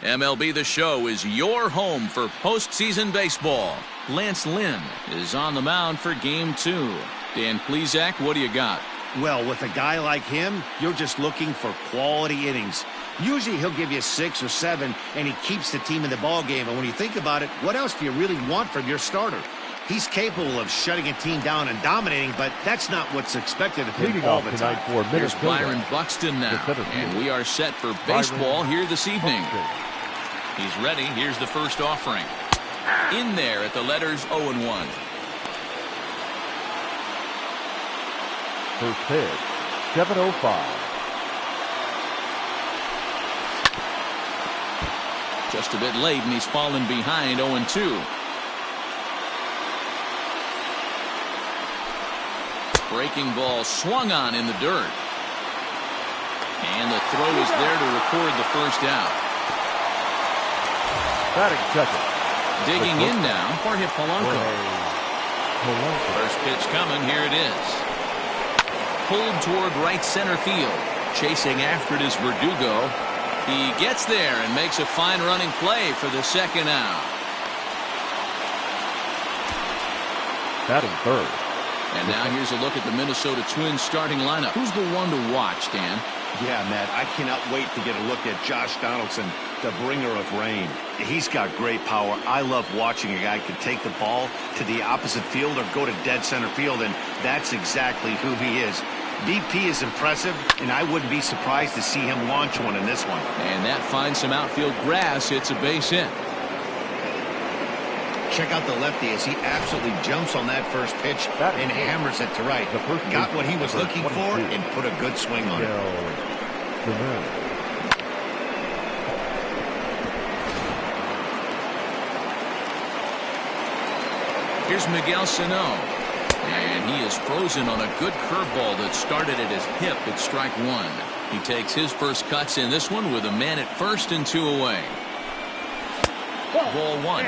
MLB The Show is your home for postseason baseball. Lance Lynn is on the mound for Game 2. Dan Plesac, what do you got? Well, with a guy like him, you're just looking for quality innings. Usually he'll give you 6 or 7, and he keeps the team in the ballgame. And when you think about it, what else do you really want from your starter? He's capable of shutting a team down and dominating, but that's not what's expected of him all the time. Here's Byron Buxton now, and we are set for baseball here this evening. He's ready. Here's the first offering. In there at the letters 0-1. First pitch, 7:05. Just a bit late, and he's fallen behind 0-2. Breaking ball swung on in the dirt. And the throw is there to record the first out. Batting second. Digging in now, Jorge Polanco. First pitch coming, here it is. Pulled toward right center field. Chasing after it is Verdugo. He gets there and makes a fine running play for the second out. Batting third. And now here's a look at the Minnesota Twins starting lineup. Who's the one to watch, Dan? Yeah, Matt, I cannot wait to get a look at Josh Donaldson, the bringer of rain. He's got great power. I love watching a guy who can take the ball to the opposite field or go to dead center field, and that's exactly who he is. BP is impressive, and I wouldn't be surprised to see him launch one in this one. And that finds some outfield grass. It's a base hit. Check out the lefty as he absolutely jumps on that first pitch and hammers it to right. Got what he was looking for and put a good swing on it. Here's Miguel Sano. And he is frozen on a good curveball that started at his hip at strike 1. He takes his first cuts in this one with a man at first and 2 away. Ball 1.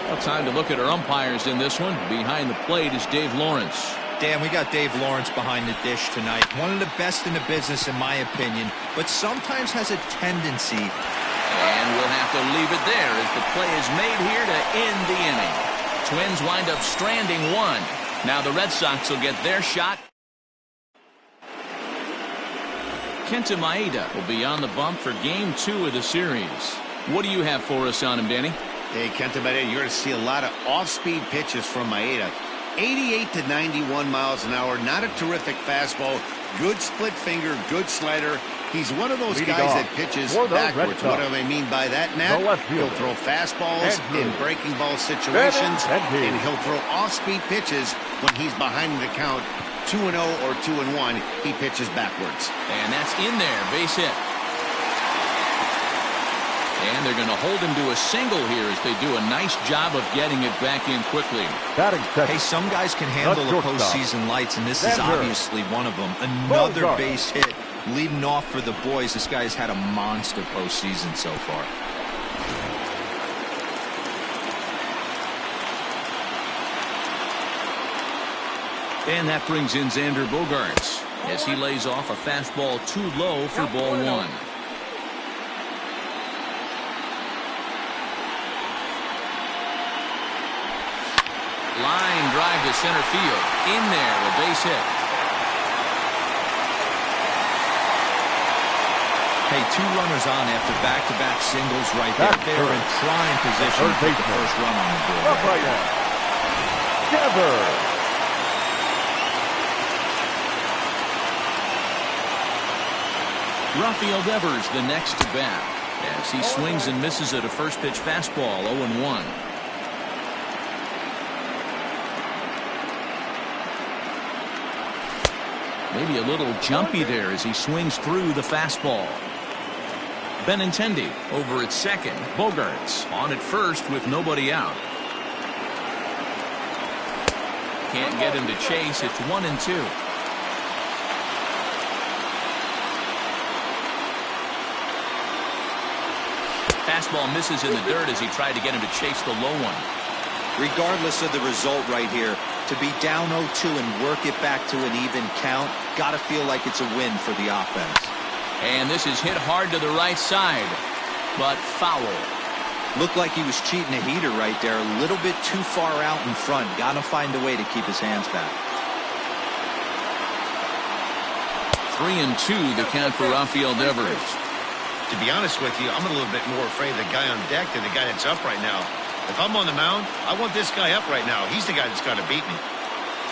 Well, time to look at our umpires in this one. Behind the plate is Dave Lawrence. Dan, we got Dave Lawrence behind the dish tonight. One of the best in the business, in my opinion, but sometimes has a tendency. And we'll have to leave it there as the play is made here to end the inning. Twins wind up stranding 1. Now the Red Sox will get their shot. Kenta Maeda will be on the bump for Game 2 of the series. What do you have for us on him, Danny? Hey, Kenta Maeda, you're going to see a lot of off-speed pitches from Maeda. 88 to 91 miles an hour. Not a terrific fastball. Good split finger, good slider. He's one of those guys that pitches backwards. What do I mean by that, Matt? He'll throw fastballs in breaking ball situations, and he'll throw off-speed pitches when he's behind the count. 2-0 or 2-1, he pitches backwards. And that's in there, base hit. And they're going to hold him to a single here as they do a nice job of getting it back in quickly. Hey, some guys can handle the postseason lights, and this is obviously one of them. Another base hit leading off for the boys. This guy has had a monster postseason so far. And that brings in Xander Bogaerts as he lays off a fastball too low for ball 1. Line drive to center field. In there, a base hit. Hey, 2 runners on after back-to-back singles right there. They're in prime position to put the first run on the board. Right now. Rafael Devers the next to bat as he swings and misses at a first pitch fastball. 0-1. Maybe a little jumpy there as he swings through the fastball. Benintendi over at second. Bogaerts on at first with nobody out. Can't get him to chase. It's 1-2. Fastball misses in the dirt as he tried to get him to chase the low one. Regardless of the result right here, to be down 0-2 and work it back to an even count, got to feel like it's a win for the offense. And this is hit hard to the right side. but foul. Looked like he was cheating a heater right there. A little bit too far out in front. Got to find a way to keep his hands back. 3-2 the count for Rafael Devers. To be honest with you, I'm a little bit more afraid of the guy on deck than the guy that's up right now. If I'm on the mound, I want this guy up right now. He's the guy that's got to beat me.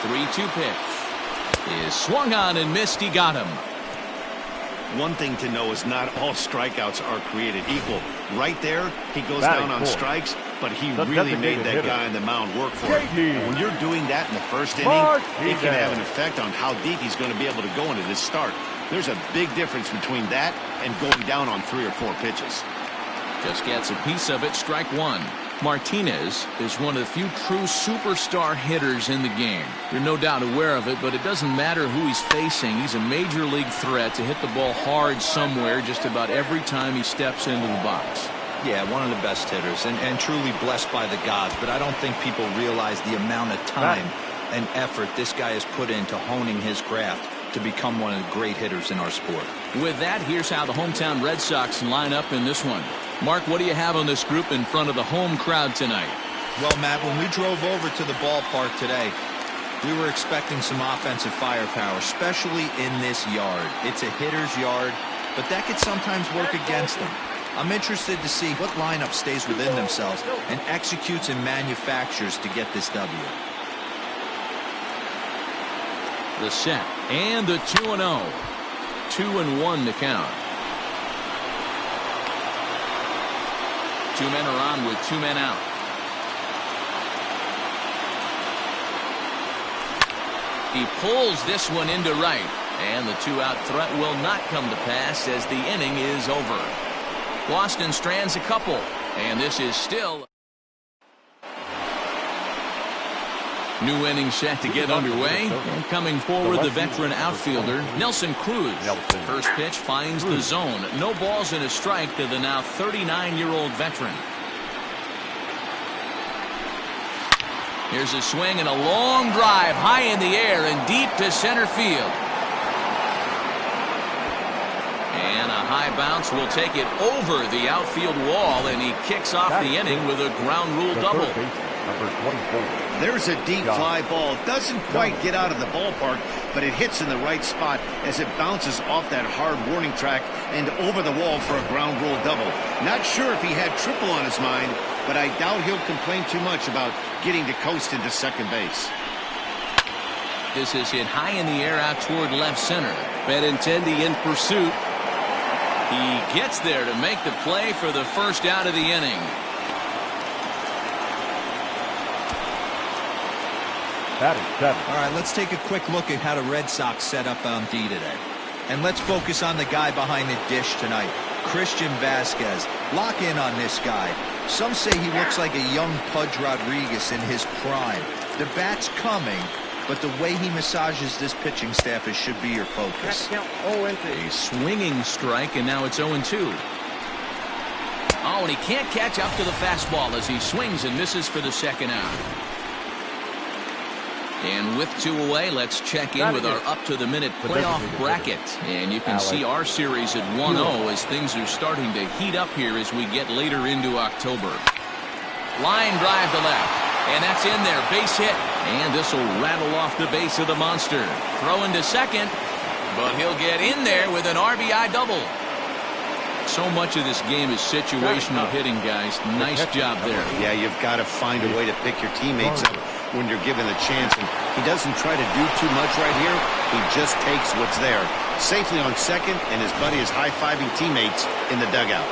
3-2 pitch is swung on and missed. He got him. One thing to know is not all strikeouts are created equal. Right there, he goes down on strikes, but he really made that guy on the mound work for it. When you're doing that in the first inning, it can have an effect on how deep he's going to be able to go into this start. There's a big difference between that and going down on 3 or 4 pitches. Just gets a piece of it. Strike one. Martinez is one of the few true superstar hitters in the game. You're no doubt aware of it, but it doesn't matter who he's facing. He's a major league threat to hit the ball hard somewhere just about every time he steps into the box. Yeah, one of the best hitters and truly blessed by the gods, but I don't think people realize the amount of time and effort this guy has put into honing his craft to become one of the great hitters in our sport. With that, here's how the hometown Red Sox line up in this one. Mark, what do you have on this group in front of the home crowd tonight? Well, Matt, when we drove over to the ballpark today, we were expecting some offensive firepower, especially in this yard. It's a hitter's yard, but that could sometimes work against them. I'm interested to see what lineup stays within themselves and executes and manufactures to get this W. The set and the 2-0. 2-1 to count. 2 men are on with 2 men out. He pulls this one into right, and the 2-out threat will not come to pass as the inning is over. Boston strands a couple, and this is still new inning set to get underway. And coming forward, the veteran outfielder, Nelson Cruz. First pitch finds the zone. No balls and a strike to the now 39-year-old veteran. Here's a swing and a long drive high in the air and deep to center field. And a high bounce will take it over the outfield wall, and he kicks off the inning with a ground rule double. There's a deep fly ball. Doesn't quite get out of the ballpark, but it hits in the right spot as it bounces off that hard warning track and over the wall for a ground rule double. Not sure if he had triple on his mind, but I doubt he'll complain too much about getting to coast into second base. This is hit high in the air out toward left center. Benintendi in pursuit. He gets there to make the play for the first out of the inning. All right, let's take a quick look at how the Red Sox set up on D today. And let's focus on the guy behind the dish tonight, Christian Vasquez. Lock in on this guy. Some say he looks like a young Pudge Rodriguez in his prime. The bat's coming, but the way he massages this pitching staff should be your focus. A swinging strike, and now it's 0-2. Oh, and he can't catch up to the fastball as he swings and misses for the second out. And with 2 away, let's check in with our up-to-the-minute playoff bracket. And you can see our series at 1-0 as things are starting to heat up here as we get later into October. Line drive to left, and that's in there, base hit. And this will rattle off the base of the monster. Throw into second, but he'll get in there with an RBI double. So much of this game is situational hitting, guys. Nice job there. Yeah, you've got to find a way to pick your teammates up when you're given the chance, and he doesn't try to do too much right here. He just takes what's there. Safely on second, and his buddy is high-fiving teammates in the dugout.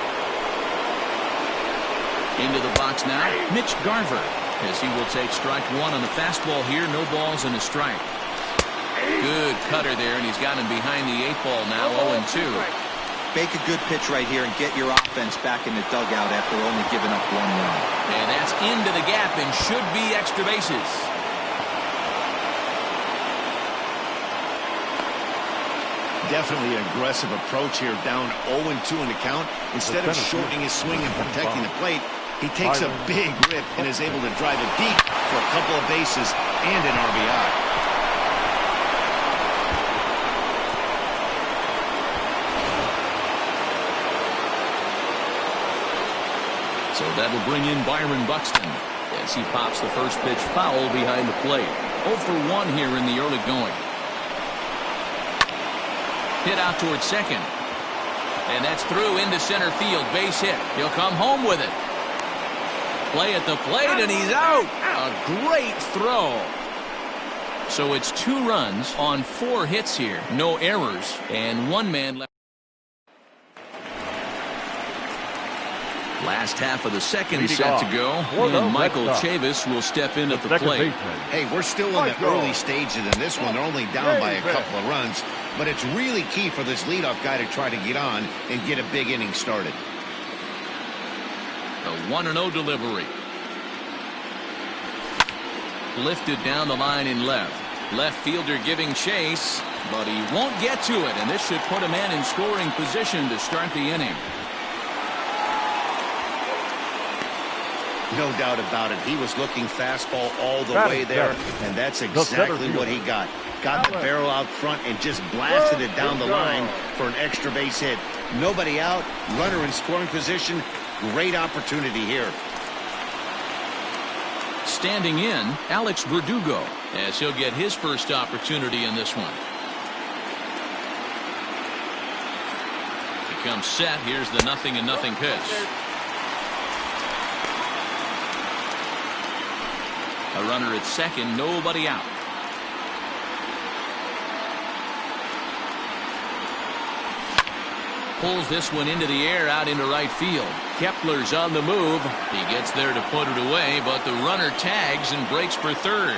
Into the box now, Mitch Garver, as he will take strike one on the fastball here. No balls and a strike. Good cutter there, and he's got him behind the 8 ball now, 0-2. Make a good pitch right here and get your offense back in the dugout after only giving up 1 run. And that's into the gap and should be extra bases. Definitely an aggressive approach here, down 0-2 in the count. Instead of shortening his swing and protecting the plate, he takes a big rip and is able to drive it deep for a couple of bases and an RBI. That'll bring in Byron Buxton as he pops the first pitch foul behind the plate. 0 for 1 here in the early going. Hit out towards second. And that's through into center field. Base hit. He'll come home with it. Play at the plate, and he's out. A great throw. So it's 2 runs on 4 hits here. No errors, and 1 man left. Last half of the second set to go, and Michael Chavis will step in at the plate. Hey, we're still in the early stages in this one. They're only down by a couple of runs, but it's really key for this leadoff guy to try to get on and get a big inning started. The 1-0 delivery. Lifted down the line in left. Left fielder giving chase, but he won't get to it, and this should put a man in scoring position to start the inning. No doubt about it. He was looking fastball all the way there, and that's exactly what he got. Got the barrel out front and just blasted it down the line for an extra base hit. Nobody out, runner in scoring position. Great opportunity here. Standing in, Alex Verdugo, as he'll get his first opportunity in this one. He comes set. Here's the 0-0 pitch. A runner at second, nobody out. Pulls this one into the air out into right field. Kepler's on the move. He gets there to put it away, but the runner tags and breaks for third.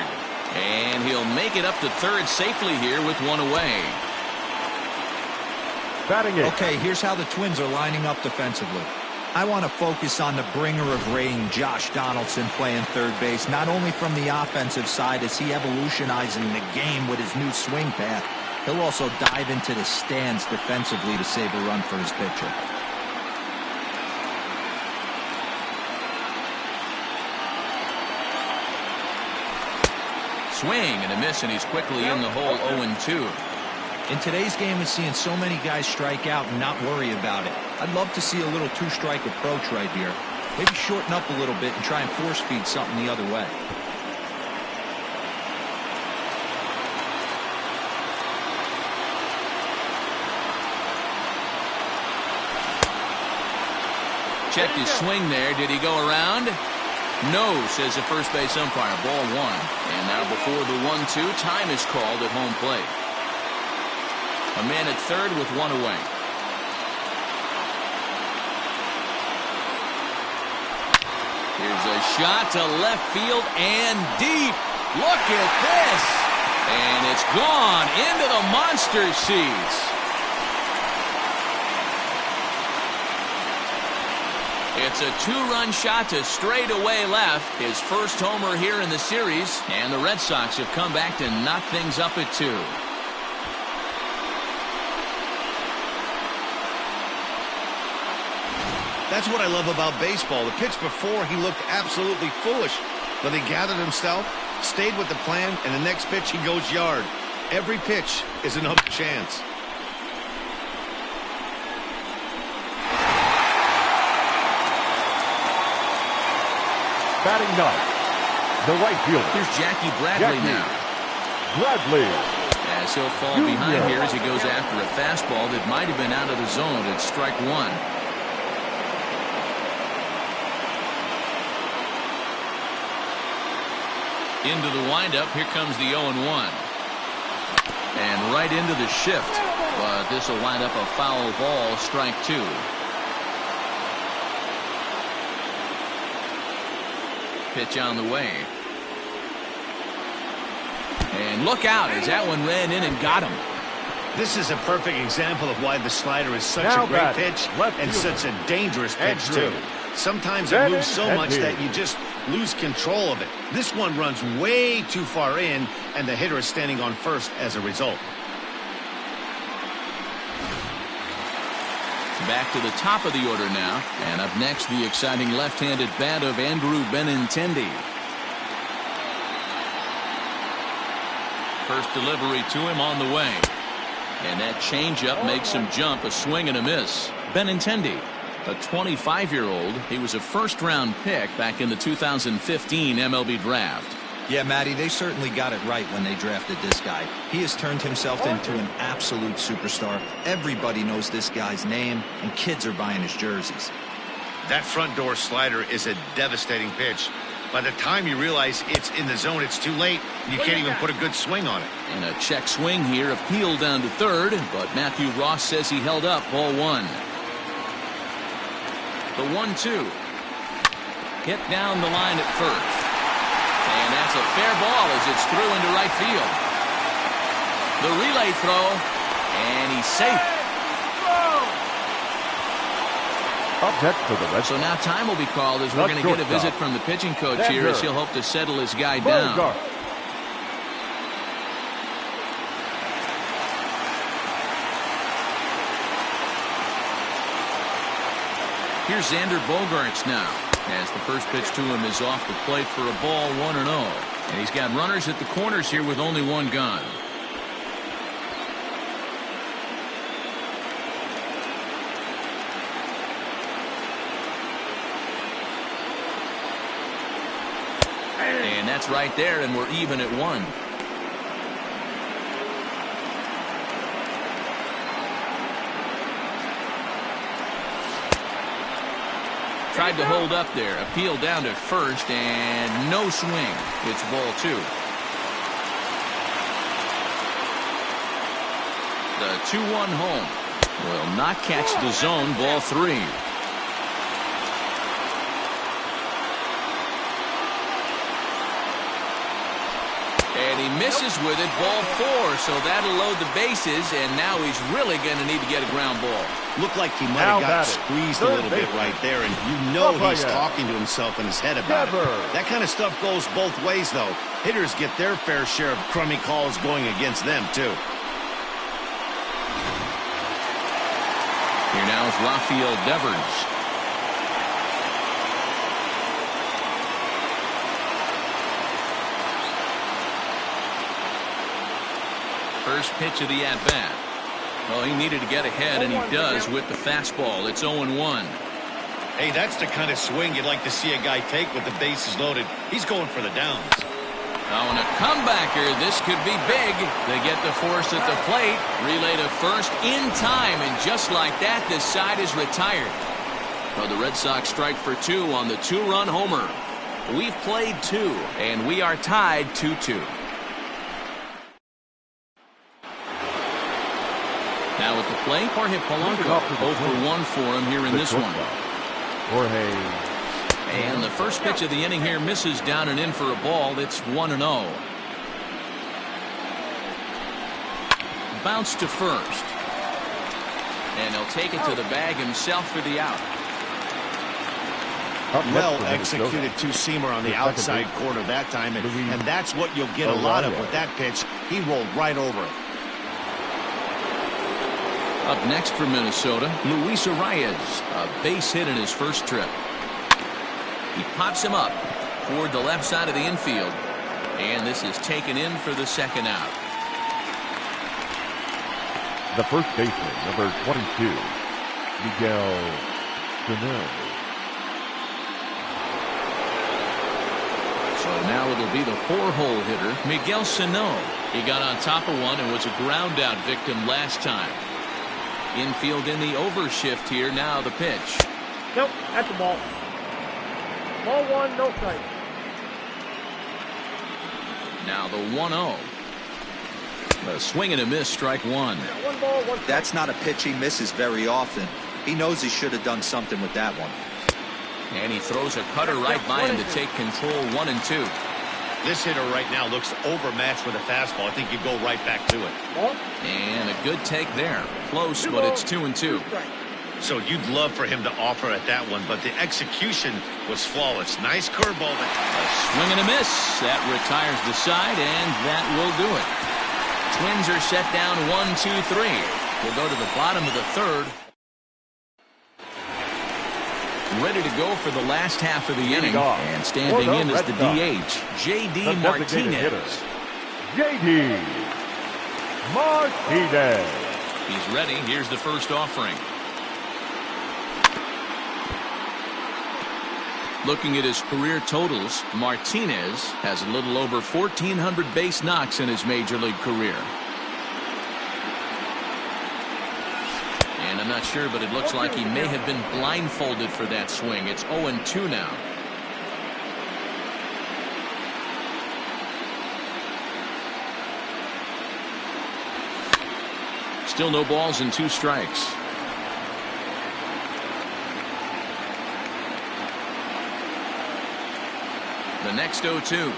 And he'll make it up to third safely here with 1 away. Okay, here's how the Twins are lining up defensively. I want to focus on the bringer of rain, Josh Donaldson, playing third base, not only from the offensive side as he evolutionizing the game with his new swing path, he'll also dive into the stands defensively to save a run for his pitcher. Swing and a miss, and he's quickly in the hole. 0-2. In today's game, is seeing so many guys strike out and not worry about it. I'd love to see a little 2-strike approach right here. Maybe shorten up a little bit and try and force feed something the other way. Checked his swing there. Did he go around? No, says the first base umpire. Ball 1. And now before the 1-2, time is called at home plate. A man at third with 1 away. Here's a shot to left field and deep. Look at this. And it's gone into the monster seats. It's a 2-run shot to straightaway left. His first homer here in the series. And the Red Sox have come back to knock things up at 2. That's what I love about baseball. The pitch before, he looked absolutely foolish. But he gathered himself, stayed with the plan, and the next pitch he goes yard. Every pitch is another chance. Batting ninth, the right fielder. Here's Jackie Bradley now. Bradley. As he'll fall behind here as he goes after a fastball that might have been out of the zone. It's strike 1. Into the windup. Here comes the 0-1. And right into the shift. But this will wind up a foul ball. Strike 2. Pitch on the way. And look out as that one ran in and got him. This is a perfect example of why the slider is such a great pitch and such a dangerous pitch, too. Sometimes it moves so much that you just lose control of it. This one runs way too far in, and the hitter is standing on first as a result. Back to the top of the order now. And up next, the exciting left-handed bat of Andrew Benintendi. First delivery to him on the way. And that changeup makes him jump. A swing and a miss. Benintendi. A 25-year-old. He was a first-round pick back in the 2015 MLB draft. Yeah, Matty, they certainly got it right when they drafted this guy. He has turned himself into an absolute superstar. Everybody knows this guy's name, and kids are buying his jerseys. That front door slider is a devastating pitch. By the time you realize it's in the zone, it's too late. You can't even put a good swing on it. And a check swing here, appeal down to third, but Matthew Ross says he held up, ball one. The 1-2. Hit down the line at first. And that's a fair ball as it's through into right field. The relay throw, and he's safe. Up next for the Red Sox. So now time will be called as we're going to get a visit from the pitching coach here as he'll hope to settle his guy down. Here's Xander Bogaerts now, as the first pitch to him is off the plate for a ball, 1-0. And he's got runners at the corners here with only one gun. And that's right there, and we're even at 1. Tried to hold up there. Appeal down to first, and no swing. It's ball 2. The 2-1 home will not catch the zone. Ball 3. And he misses with it, ball 4, so that'll load the bases, and now he's really going to need to get a ground ball. Looked like he might have got squeezed a little bit right there, and you know he's talking to himself in his head about it. That kind of stuff goes both ways, though. Hitters get their fair share of crummy calls going against them, too. Here now is Rafael Devers. First pitch of the at-bat. Well, he needed to get ahead, and he does with the fastball. It's 0-1. Hey, that's the kind of swing you'd like to see a guy take with the bases loaded. He's going for the downs. Oh, and a comebacker. This could be big. They get the force at the plate. Relay to first in time, and just like that, this side is retired. Well, the Red Sox strike for 2 on the 2-run homer. We've played 2, and we are tied 2-2. Now at the plate, Jorge Polanco. 0 for 1 for him here in this one. And the first pitch of the inning here misses down and in for a ball. It's 1-0. Bounce to first. And he'll take it to the bag himself for the out. Well executed two-seamer on the outside corner that time, and that's what you'll get a lot of with that pitch. He rolled right over it. Up next for Minnesota, Luis Arias, a base hit in his first trip. He pops him up toward the left side of the infield, and this is taken in for the second out. The first baseman, number 22, Miguel Sano. So now it'll be the 4-hole hitter, Miguel Sano. He got on top of one and was a ground out victim last time. Infield in the overshift here. Now the pitch. Nope, that's the ball. Ball 1, no strike. Now the 1-0. A swing and a miss, strike 1. 1 ball, 1 strike. That's not a pitch he misses very often. He knows he should have done something with that one. And he throws a cutter right by him to take control. 1-2. This hitter right now looks overmatched with a fastball. I think you go right back to it. And a good take there. Close, but it's 2-2. So you'd love for him to offer at that one, but the execution was flawless. Nice curveball. A swing and a miss. That retires the side, and that will do it. Twins are set down 1-2-3. We'll go to the bottom of the third. Ready to go for the last half of the inning, and standing in is the DH, J.D. Martinez. J.D. Martinez. He's ready. Here's the first offering. Looking at his career totals, Martinez has a little over 1,400 base knocks in his major league career. And I'm not sure, but it looks like he may have been blindfolded for that swing. It's 0-2 now. Still no balls and 2 strikes. The next 0-2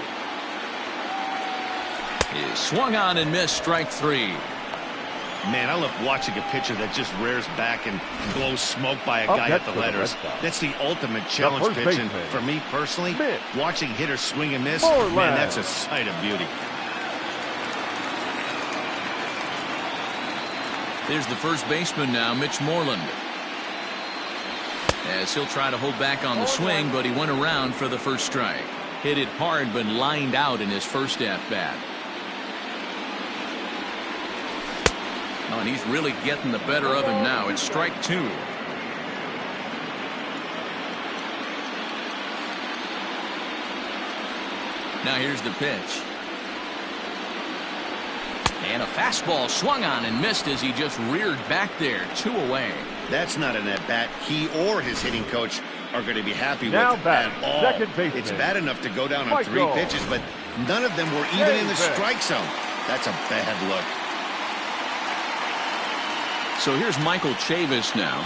is swung on and missed, strike 3. Man, I love watching a pitcher that just rears back and blows smoke by a guy at the letters. That's the ultimate challenge pitch. And for me personally, watching hitters swing and miss, man, that's a sight of beauty. There's the first baseman now, Mitch Moreland. As he'll try to hold back on the swing, but he went around for the first strike. Hit it hard, but lined out in his first at-bat. Oh, and he's really getting the better of him now. It's strike 2. Now here's the pitch. And a fastball swung on and missed as he just reared back there. 2 away. That's not an at-bat he or his hitting coach are going to be happy with back, at all. It's bad enough to go down on 3 pitches, but none of them were even in the strike zone. That's a bad look. So here's Michael Chavis now,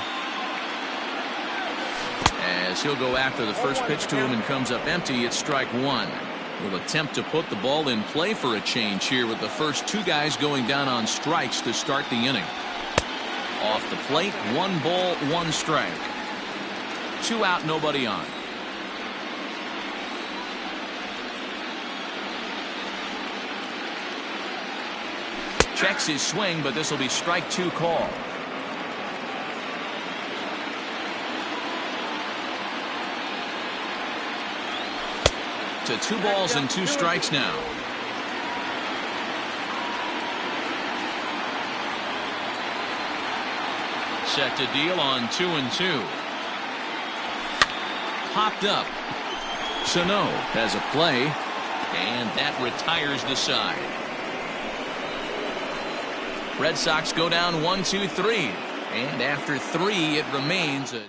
as he'll go after the first pitch to him and comes up empty. It's strike 1. He'll attempt to put the ball in play for a change here with the first 2 guys going down on strikes to start the inning. Off the plate, 1 ball, 1 strike. 2 out, nobody on. Checks his swing, but this will be strike 2 call. To 2 balls and 2 strikes now. Set to deal on 2-2. Popped up. Sano has a play, and that retires the side. Red Sox go down 1-2-3, and after 3 it remains a.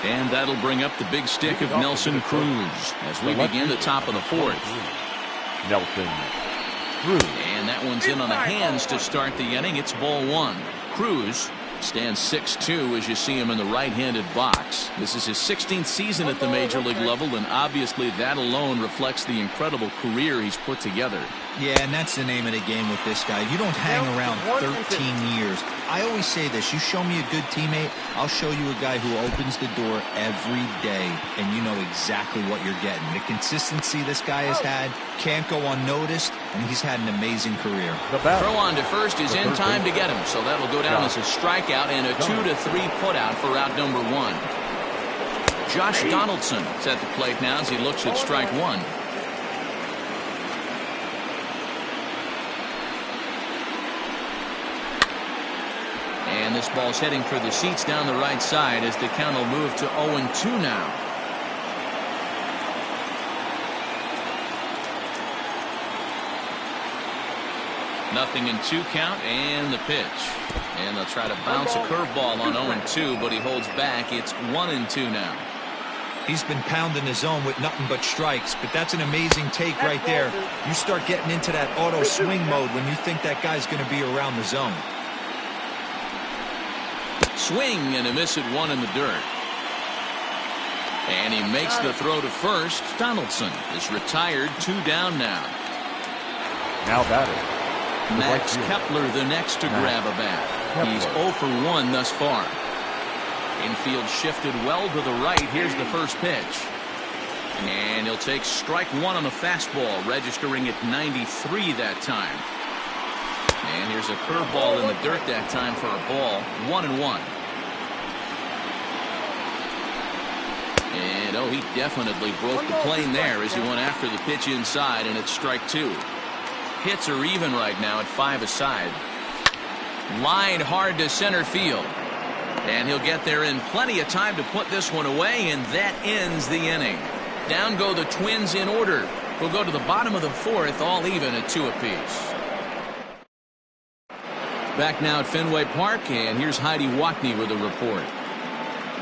And that'll bring up the big stick of Nelson Cruz as we begin the top of the 4th. Nelson Cruz. And that one's in on the hands to start the inning. It's ball 1. Cruz stands 6'2" as you see him in the right-handed box. This is his 16th season at the major league level, and obviously that alone reflects the incredible career he's put together. Yeah, and that's the name of the game with this guy. You don't hang around 13 years. I always say this, you show me a good teammate, I'll show you a guy who opens the door every day, and you know exactly what you're getting. The consistency this guy has had can't go unnoticed, and he's had an amazing career. Throw on to first is in time to get him, so that'll go down as a strikeout and a 2-3 putout for out number 1. Josh Donaldson is at the plate now as he looks at strike 1. And this ball's heading for the seats down the right side as the count will move to 0-2 now. Nothing in 2 count, and the pitch. And they'll try to bounce a curveball on 0-2, but he holds back. It's 1-2 now. He's been pounding the zone with nothing but strikes, but that's an amazing take right there. You start getting into that auto swing mode when you think that guy's going to be around the zone. Swing and a miss at 1 in the dirt. And he makes the throw to first. Donaldson is retired. 2 down now. Now batting, Max Kepler the next to grab a bat. He's 0 for 1 thus far. Infield shifted well to the right. Here's the first pitch. And he'll take strike 1 on the fastball, registering at 93 that time. And here's a curveball in the dirt that time for a ball. 1-1. And he definitely broke the plane there as he went after the pitch inside, and it's strike 2. Hits are even right now at 5 aside. Line hard to center field. And he'll get there in plenty of time to put this one away, and that ends the inning. Down go the Twins in order. We'll go to the bottom of the fourth, all even at 2 apiece. Back now at Fenway Park, and here's Heidi Watney with a report.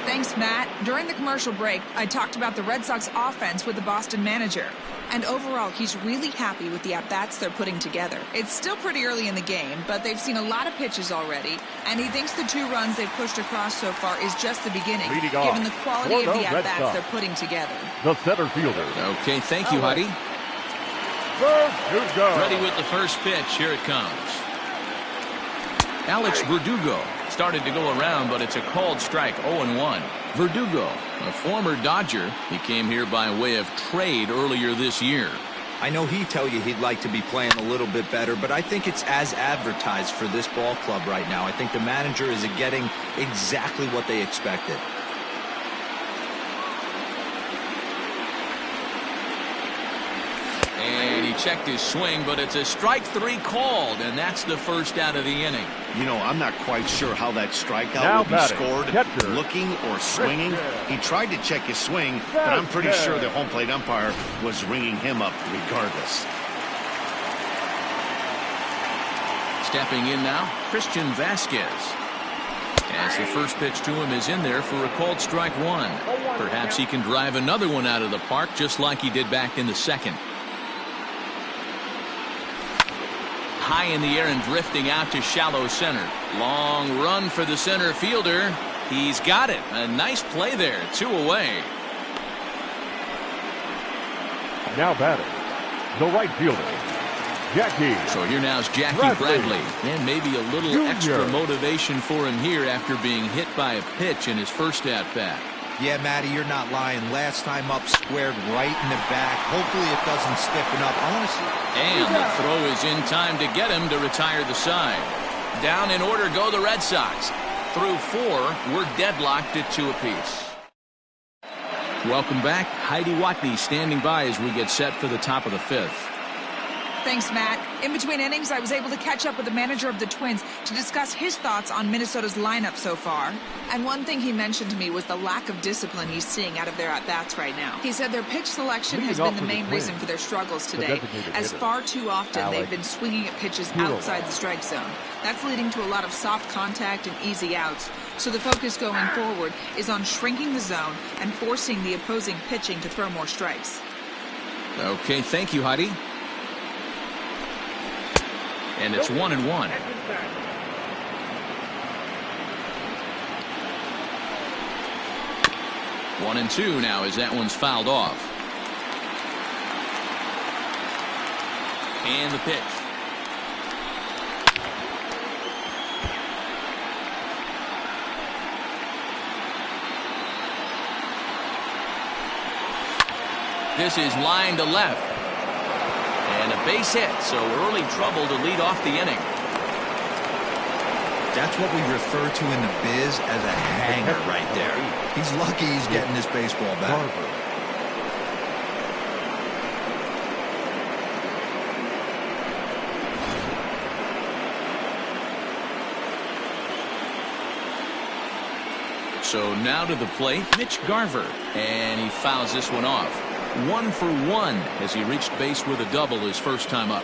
Thanks, Matt. During the commercial break, I talked about the Red Sox offense with the Boston manager. And overall, he's really happy with the at-bats they're putting together. It's still pretty early in the game, but they've seen a lot of pitches already. And he thinks the 2 runs they've pushed across so far is just the beginning, given the quality of the at-bats they're putting together. The center fielder. Okay, thank you, Heidi. Ready with the first pitch. Here it comes. Alex Verdugo started to go around, but it's a called strike, 0-1. Verdugo, a former Dodger. He came here by way of trade earlier this year. I know he'd tell you he'd like to be playing a little bit better, but I think it's as advertised for this ball club right now. I think the manager is getting exactly what they expected. And he checked his swing, but it's a strike 3 called, and that's the first out of the inning. You know, I'm not quite sure how that strikeout will be scored, looking or swinging. He tried to check his swing, but I'm pretty sure the home plate umpire was ringing him up regardless. Stepping in now, Christian Vasquez. As the first pitch to him is in there for a called strike 1. Perhaps he can drive another one out of the park just like he did back in the second. High in the air and drifting out to shallow center. Long run for the center fielder. He's got it. A nice play there. 2 away. Now batting, the right fielder, Jackie. So here now is Jackie Bradley. And maybe a little extra motivation for him here after being hit by a pitch in his first at-bat. Yeah, Matty, you're not lying. Last time up, squared right in the back. Hopefully it doesn't stiffen up. I want to see. And the throw is in time to get him to retire the side. Down in order go the Red Sox. Through 4, we're deadlocked at 2 apiece. Welcome back. Heidi Watney standing by as we get set for the top of the 5th. Thanks, Matt. In between innings, I was able to catch up with the manager of the Twins to discuss his thoughts on Minnesota's lineup so far. And one thing he mentioned to me was the lack of discipline he's seeing out of their at-bats right now. He said their pitch selection has been the main reason for their struggles today, as far too often they've been swinging at pitches outside the strike zone. That's leading to a lot of soft contact and easy outs. So the focus going forward is on shrinking the zone and forcing the opposing pitching to throw more strikes. Okay, thank you, Heidi. And it's 1-1. 1-2 now as that one's fouled off. And the pitch. This is line to left. And a base hit, so early trouble to lead off the inning. That's what we refer to in the biz as a hanger right there. He's lucky he's getting this baseball back. So now to the plate, Mitch Garver. And he fouls this one off. 1 for 1 as he reached base with a double his first time up.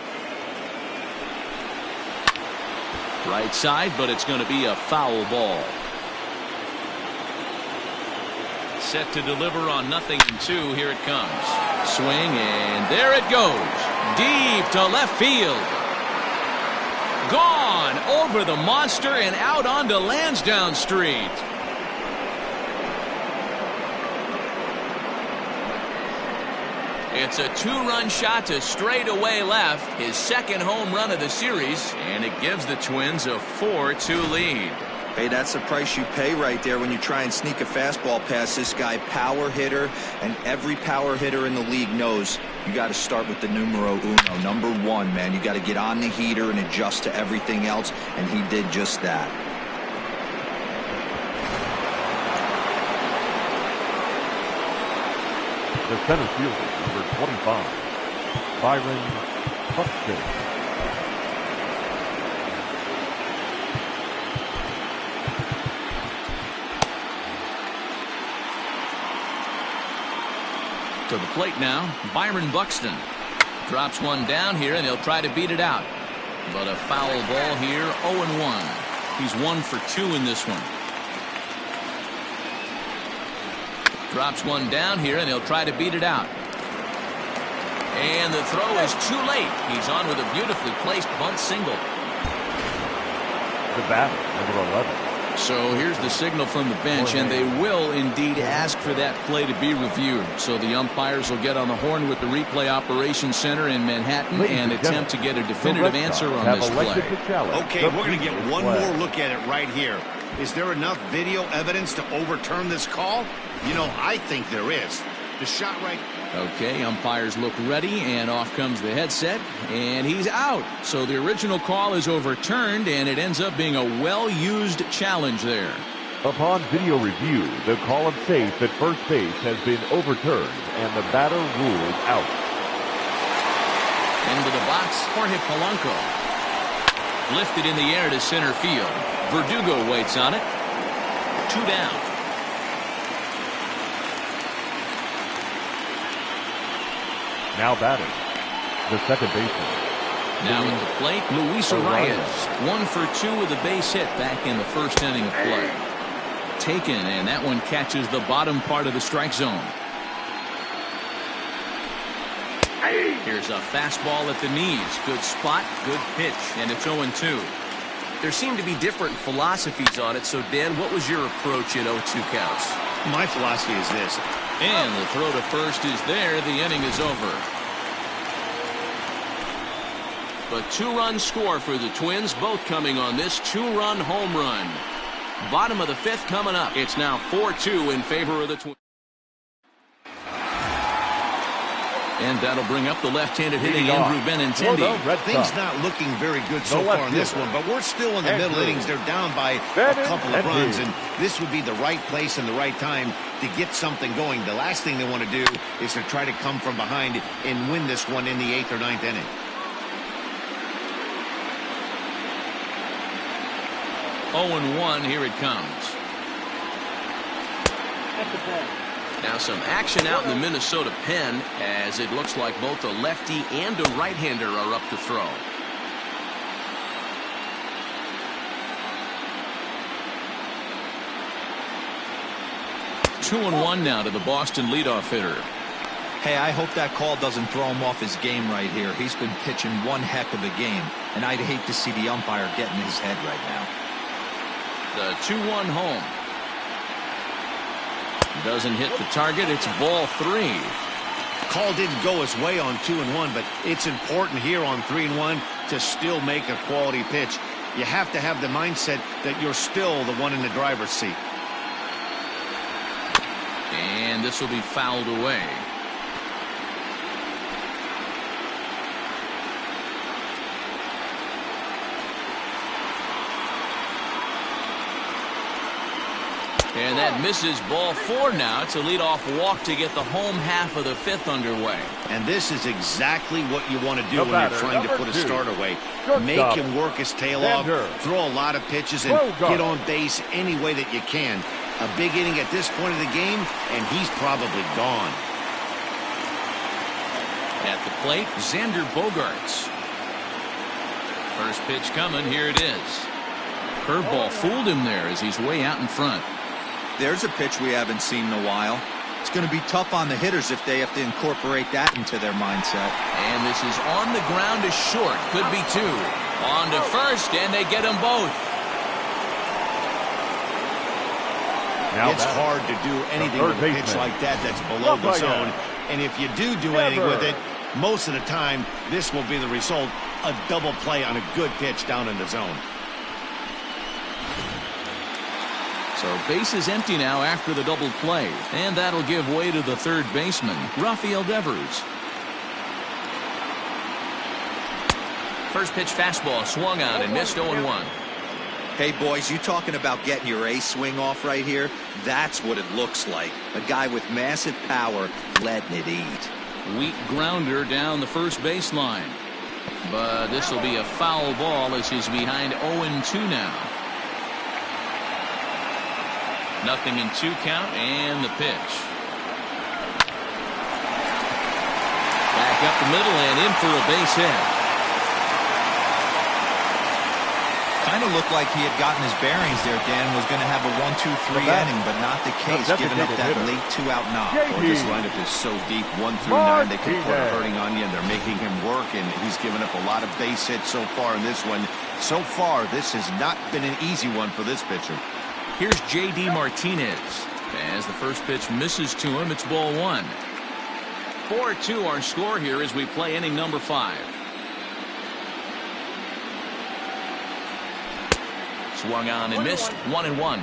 Right side, but it's going to be a foul ball. Set to deliver on 0-2. Here it comes. Swing, and there it goes. Deep to left field. Gone over the monster and out onto Lansdowne Street. It's a 2-run shot to straightaway left, his second home run of the series, and it gives the Twins a 4-2 lead. Hey, that's the price you pay right there when you try and sneak a fastball past this guy. Power hitter, and every power hitter in the league knows you got to start with the numero uno, number 1, man. You got to get on the heater and adjust to everything else, and he did just that. The center fielder, number 25, Byron Buxton. To the plate now, Byron Buxton. Drops one down here, and he'll try to beat it out. But a foul ball here, 0-1. He's 1 for 2 in this one. Drops one down here, and he'll try to beat it out. And the throw is too late. He's on with a beautifully placed bunt single. The batter, number 11. So here's the signal from the bench, and they will indeed ask for that play to be reviewed. So the umpires will get on the horn with the replay operations center in Manhattan and attempt to get a definitive answer on this play. Okay, we're going to get one more look at it right here. Is there enough video evidence to overturn this call? You know, I think there is. The shot right... Okay, umpires look ready, and off comes the headset, and he's out. So the original call is overturned, and it ends up being a well-used challenge there. Upon video review, the call of safe at first base has been overturned, and the batter ruled out. Into the box, Jorge Polanco. Lifted in the air to center field. Verdugo waits on it. 2 down. Now batting, the second baseman. Now at the plate, Luis Arias. 1 for 2 with a base hit back in the first inning of play. Taken, and that one catches the bottom part of the strike zone. Here's a fastball at the knees. Good spot, good pitch, and it's 0-2. There seem to be different philosophies on it, so Dan, what was your approach in 0-2 counts? My philosophy is this. And the throw to first is there. The inning is over. But 2-run score for the Twins, both coming on this 2-run home run. Bottom of the 5th coming up. It's now 4-2 in favor of the Twins. And that'll bring up the left-handed hitting Andrew Benintendi. Things not looking very good so far in this one, but we're still in the middle innings. They're down by a couple of runs, and this would be the right place and the right time to get something going. The last thing they want to do is to try to come from behind and win this one in the 8th or 9th inning. Oh, 0-1, here it comes. Now some action out in the Minnesota pen, as it looks like both a lefty and a right-hander are up to throw. Two and one now to the Boston leadoff hitter. Hey, I hope that call doesn't throw him off his game right here. He's been pitching one heck of a game, and I'd hate to see the umpire get in his head right now. The 2-1 home. Doesn't hit the target. It's ball 3. Call didn't go his way on 2-1, but it's important here on 3-1 to still make a quality pitch. You have to have the mindset that you're still the one in the driver's seat. And this will be fouled away. And that misses ball 4 now. It's a leadoff walk to get the home half of the 5th underway. And this is exactly what you want to do when you're trying to put a start away. Make him work his tail off, throw a lot of pitches, and get on base any way that you can. A big inning at this point of the game, and he's probably gone. At the plate, Xander Bogaerts. First pitch coming. Here it is. Curveball fooled him there as he's way out in front. There's a pitch we haven't seen in a while. It's going to be tough on the hitters if they have to incorporate that into their mindset. And this is on the ground to short. Could be 2. On to first, and they get them both. It's hard to do anything with a pitch like that that's below the zone. And if you do anything with it, most of the time, this will be the result. A double play on a good pitch down in the zone. So base is empty now after the double play. And that'll give way to the third baseman, Rafael Devers. First pitch fastball swung on and missed 0-1. Hey, boys, you talking about getting your A swing off right here? That's what it looks like. A guy with massive power letting it eat. Weak grounder down the first baseline. But this will be a foul ball as he's behind 0-2 now. Nothing in 2 count, and the pitch. the middle and in for a base hit. Kind of looked like he had gotten his bearings there, Dan. Was going to have a 1-2-3 inning, but not the case, giving up that late 2-out knock. Boy, this lineup is so deep, 1 through 9, they can put a hurting on you, and they're making him work, and he's given up a lot of base hits so far in this one. So far, this has not been an easy one for this pitcher. Here's J.D. Martinez. As the first pitch misses to him, it's ball 1. 4-2 our score here as we play inning number 5. Swung on and missed. 1-1.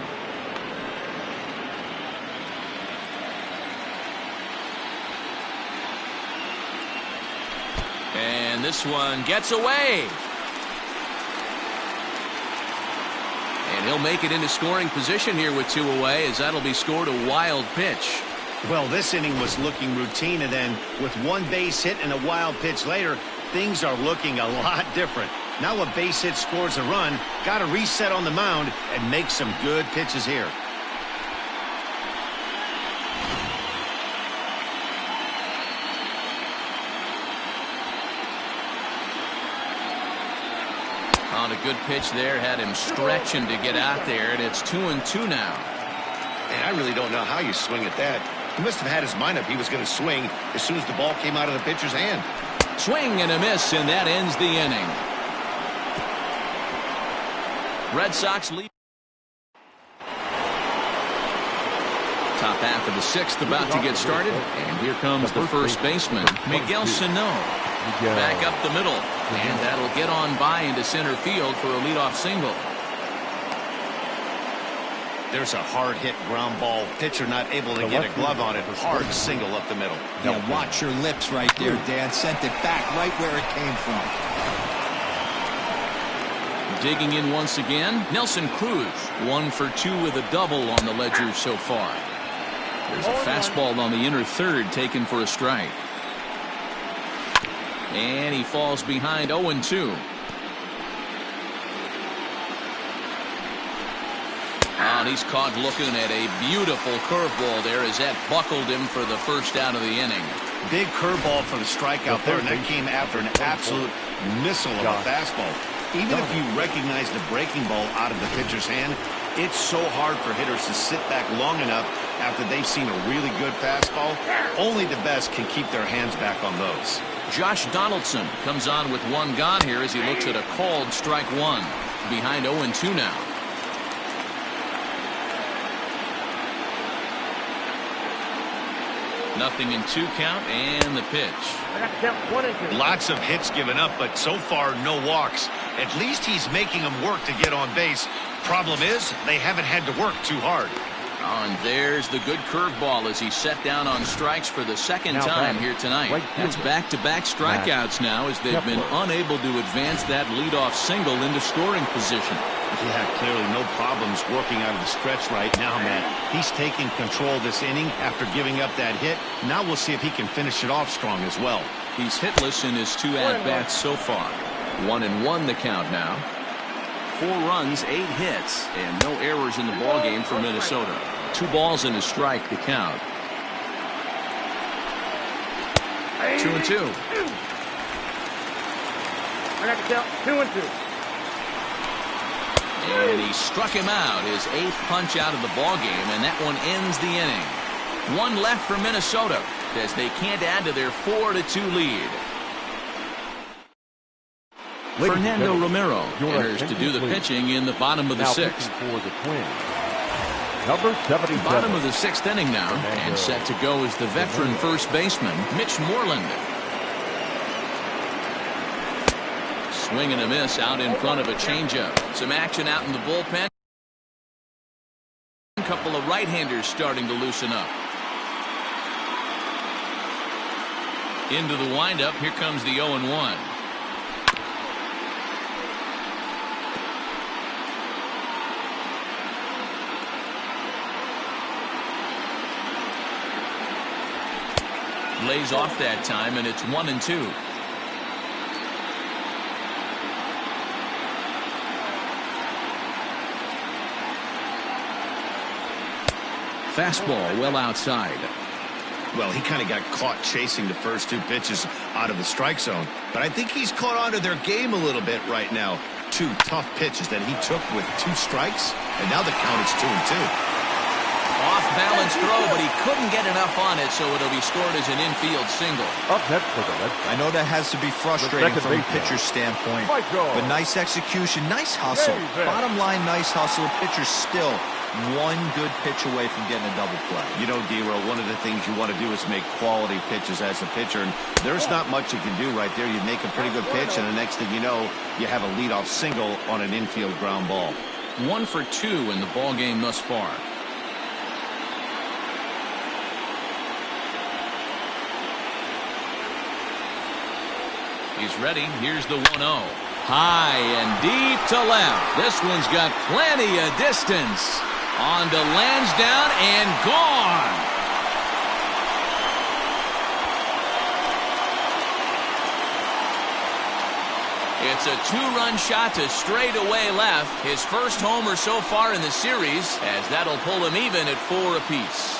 And this one gets away. And he'll make it into scoring position here with 2 away, as that'll be scored a wild pitch. Well, this inning was looking routine, and then with 1 base hit and a wild pitch later, things are looking a lot different. Now a base hit scores a run, got to reset on the mound and make some good pitches here. On a good pitch there, had him stretching to get out there, and it's 2-2 now. And I really don't know how you swing at that. He must have had his mind up he was going to swing as soon as the ball came out of the pitcher's hand. Swing and a miss, and that ends the inning. Red Sox lead. Top half of the 6th about to get started, and here comes the first baseman, Miguel Sano. Back up the middle, and that'll get on by into center field for a leadoff single. There's a hard hit ground ball. Pitcher not able to get a glove on it. Hard single up the middle. Yeah, watch your lips right there, Dan. Sent it back right where it came from. Digging in once again, Nelson Cruz, 1 for 2 with a double on the ledger so far. There's a fastball on the inner third taken for a strike. And he falls behind 0-2. And he's caught looking at a beautiful curveball there as that buckled him for the first out of the inning. Big curveball for the strikeout there, and that came after an absolute missile of a fastball. Even if you recognize the breaking ball out of the pitcher's hand, it's so hard for hitters to sit back long enough after they've seen a really good fastball. Only the best can keep their hands back on those. Josh Donaldson comes on with 1 gone here as he looks at a called strike 1. Behind 0-2 now. Nothing in 2 count, and the pitch. Lots of hits given up, but so far no walks. At least he's making them work to get on base. Problem is, they haven't had to work too hard. Oh, and there's the good curveball as he set down on strikes for the 2nd time here tonight. That's back-to-back strikeouts now as they've been unable to advance that leadoff single into scoring position. Yeah, clearly no problems working out of the stretch right now, Matt. He's taking control this inning after giving up that hit. Now we'll see if he can finish it off strong as well. He's hitless in his 2 at-bats so far. 1-1 the count now. 4 runs, 8 hits, and no errors in the ballgame for Minnesota. 2 balls and a strike to count. 2-2. I got to count 2-2. And he struck him out, his 8th punch out of the ballgame, and that one ends the inning. 1 left for Minnesota as they can't add to their 4-2 lead. Fernando Romero enters to do the pitching in the bottom of the 6th. For the Twins, number 77. Bottom of the 6th inning now, and set to go is the veteran first baseman, Mitch Moreland. Swing and a miss out in front of a changeup. Some action out in the bullpen. A couple of right-handers starting to loosen up. Into the windup, here comes the 0-1. Lays off that time, and it's 1-2. Fastball well outside. Well, he kind of got caught chasing the first two pitches out of the strike zone. But I think he's caught on to their game a little bit right now. Two tough pitches that he took with 2 strikes, and now the count is 2-2. Off-balance throw, but he couldn't get enough on it, so it'll be scored as an infield single. Up next for the Mets. I know that has to be frustrating from a pitcher's standpoint, but nice execution, nice hustle. Bottom line, nice hustle. Pitcher's still one good pitch away from getting a double play. You know, D-Roll, one of the things you want to do is make quality pitches as a pitcher, and there's not much you can do right there. You make a pretty good pitch, and the next thing you know, you have a leadoff single on an infield ground ball. 1 for 2 in the ball game thus far. He's ready. Here's the 1-0. High and deep to left. This one's got plenty of distance. On to Lansdowne and gone. It's a 2-run shot to straightaway left. His first homer so far in the series, as that'll pull him even at 4 apiece.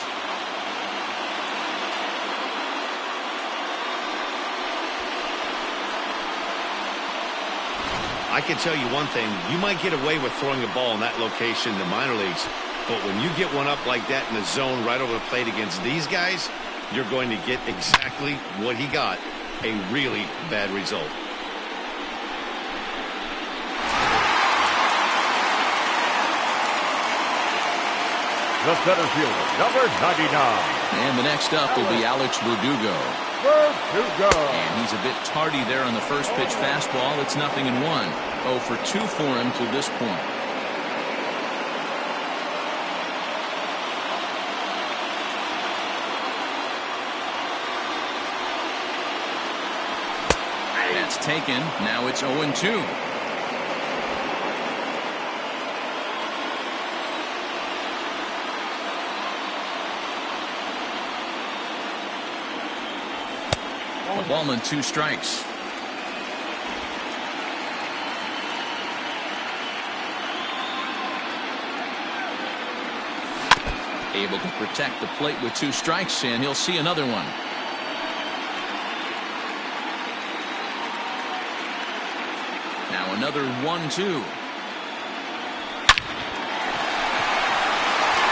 I can tell you one thing, you might get away with throwing a ball in that location in the minor leagues, but when you get one up like that in the zone right over the plate against these guys, you're going to get exactly what he got, a really bad result. The center fielder, number 99. And the next up will be Alex Verdugo. And he's a bit tardy there on the first pitch fastball. It's 0-1. 0 for 2 for him to this point. That's taken. Now it's 0-2. A ball and 2 strikes. Able to protect the plate with 2 strikes, and he'll see another one. Now another 1-2.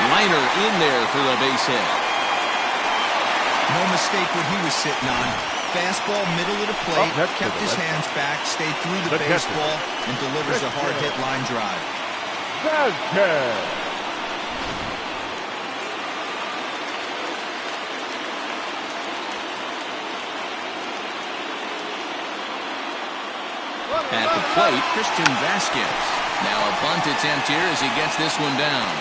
Liner in there for a base hit. No mistake what he was sitting on. Fastball, middle of the plate, kept his hands back, stayed through the baseball, and delivers a hard-hit line drive. Vasquez. At the plate, Christian Vasquez. Now a bunt attempt here as he gets this one down.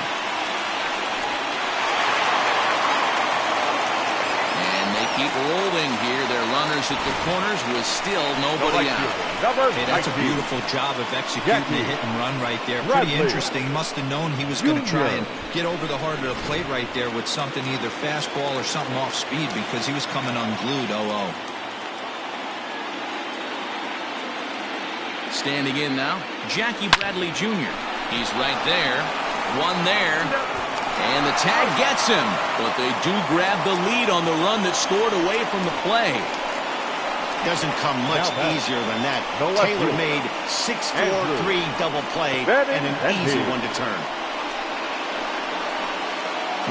Keep rolling here. Their runners at the corners with still nobody out. Hey, that's a beautiful job of executing a hit and run right there. Pretty interesting. Must have known he was going to try and get over the heart of the plate right there with something, either fastball or something off speed, because he was coming unglued. 0-0. Standing in now, Jackie Bradley Jr. He's right there. One there. And the tag gets him, but they do grab the lead on the run that scored away from the play. Doesn't come much easier than that. Taylor made 6-4-3 double play and an easy one to turn.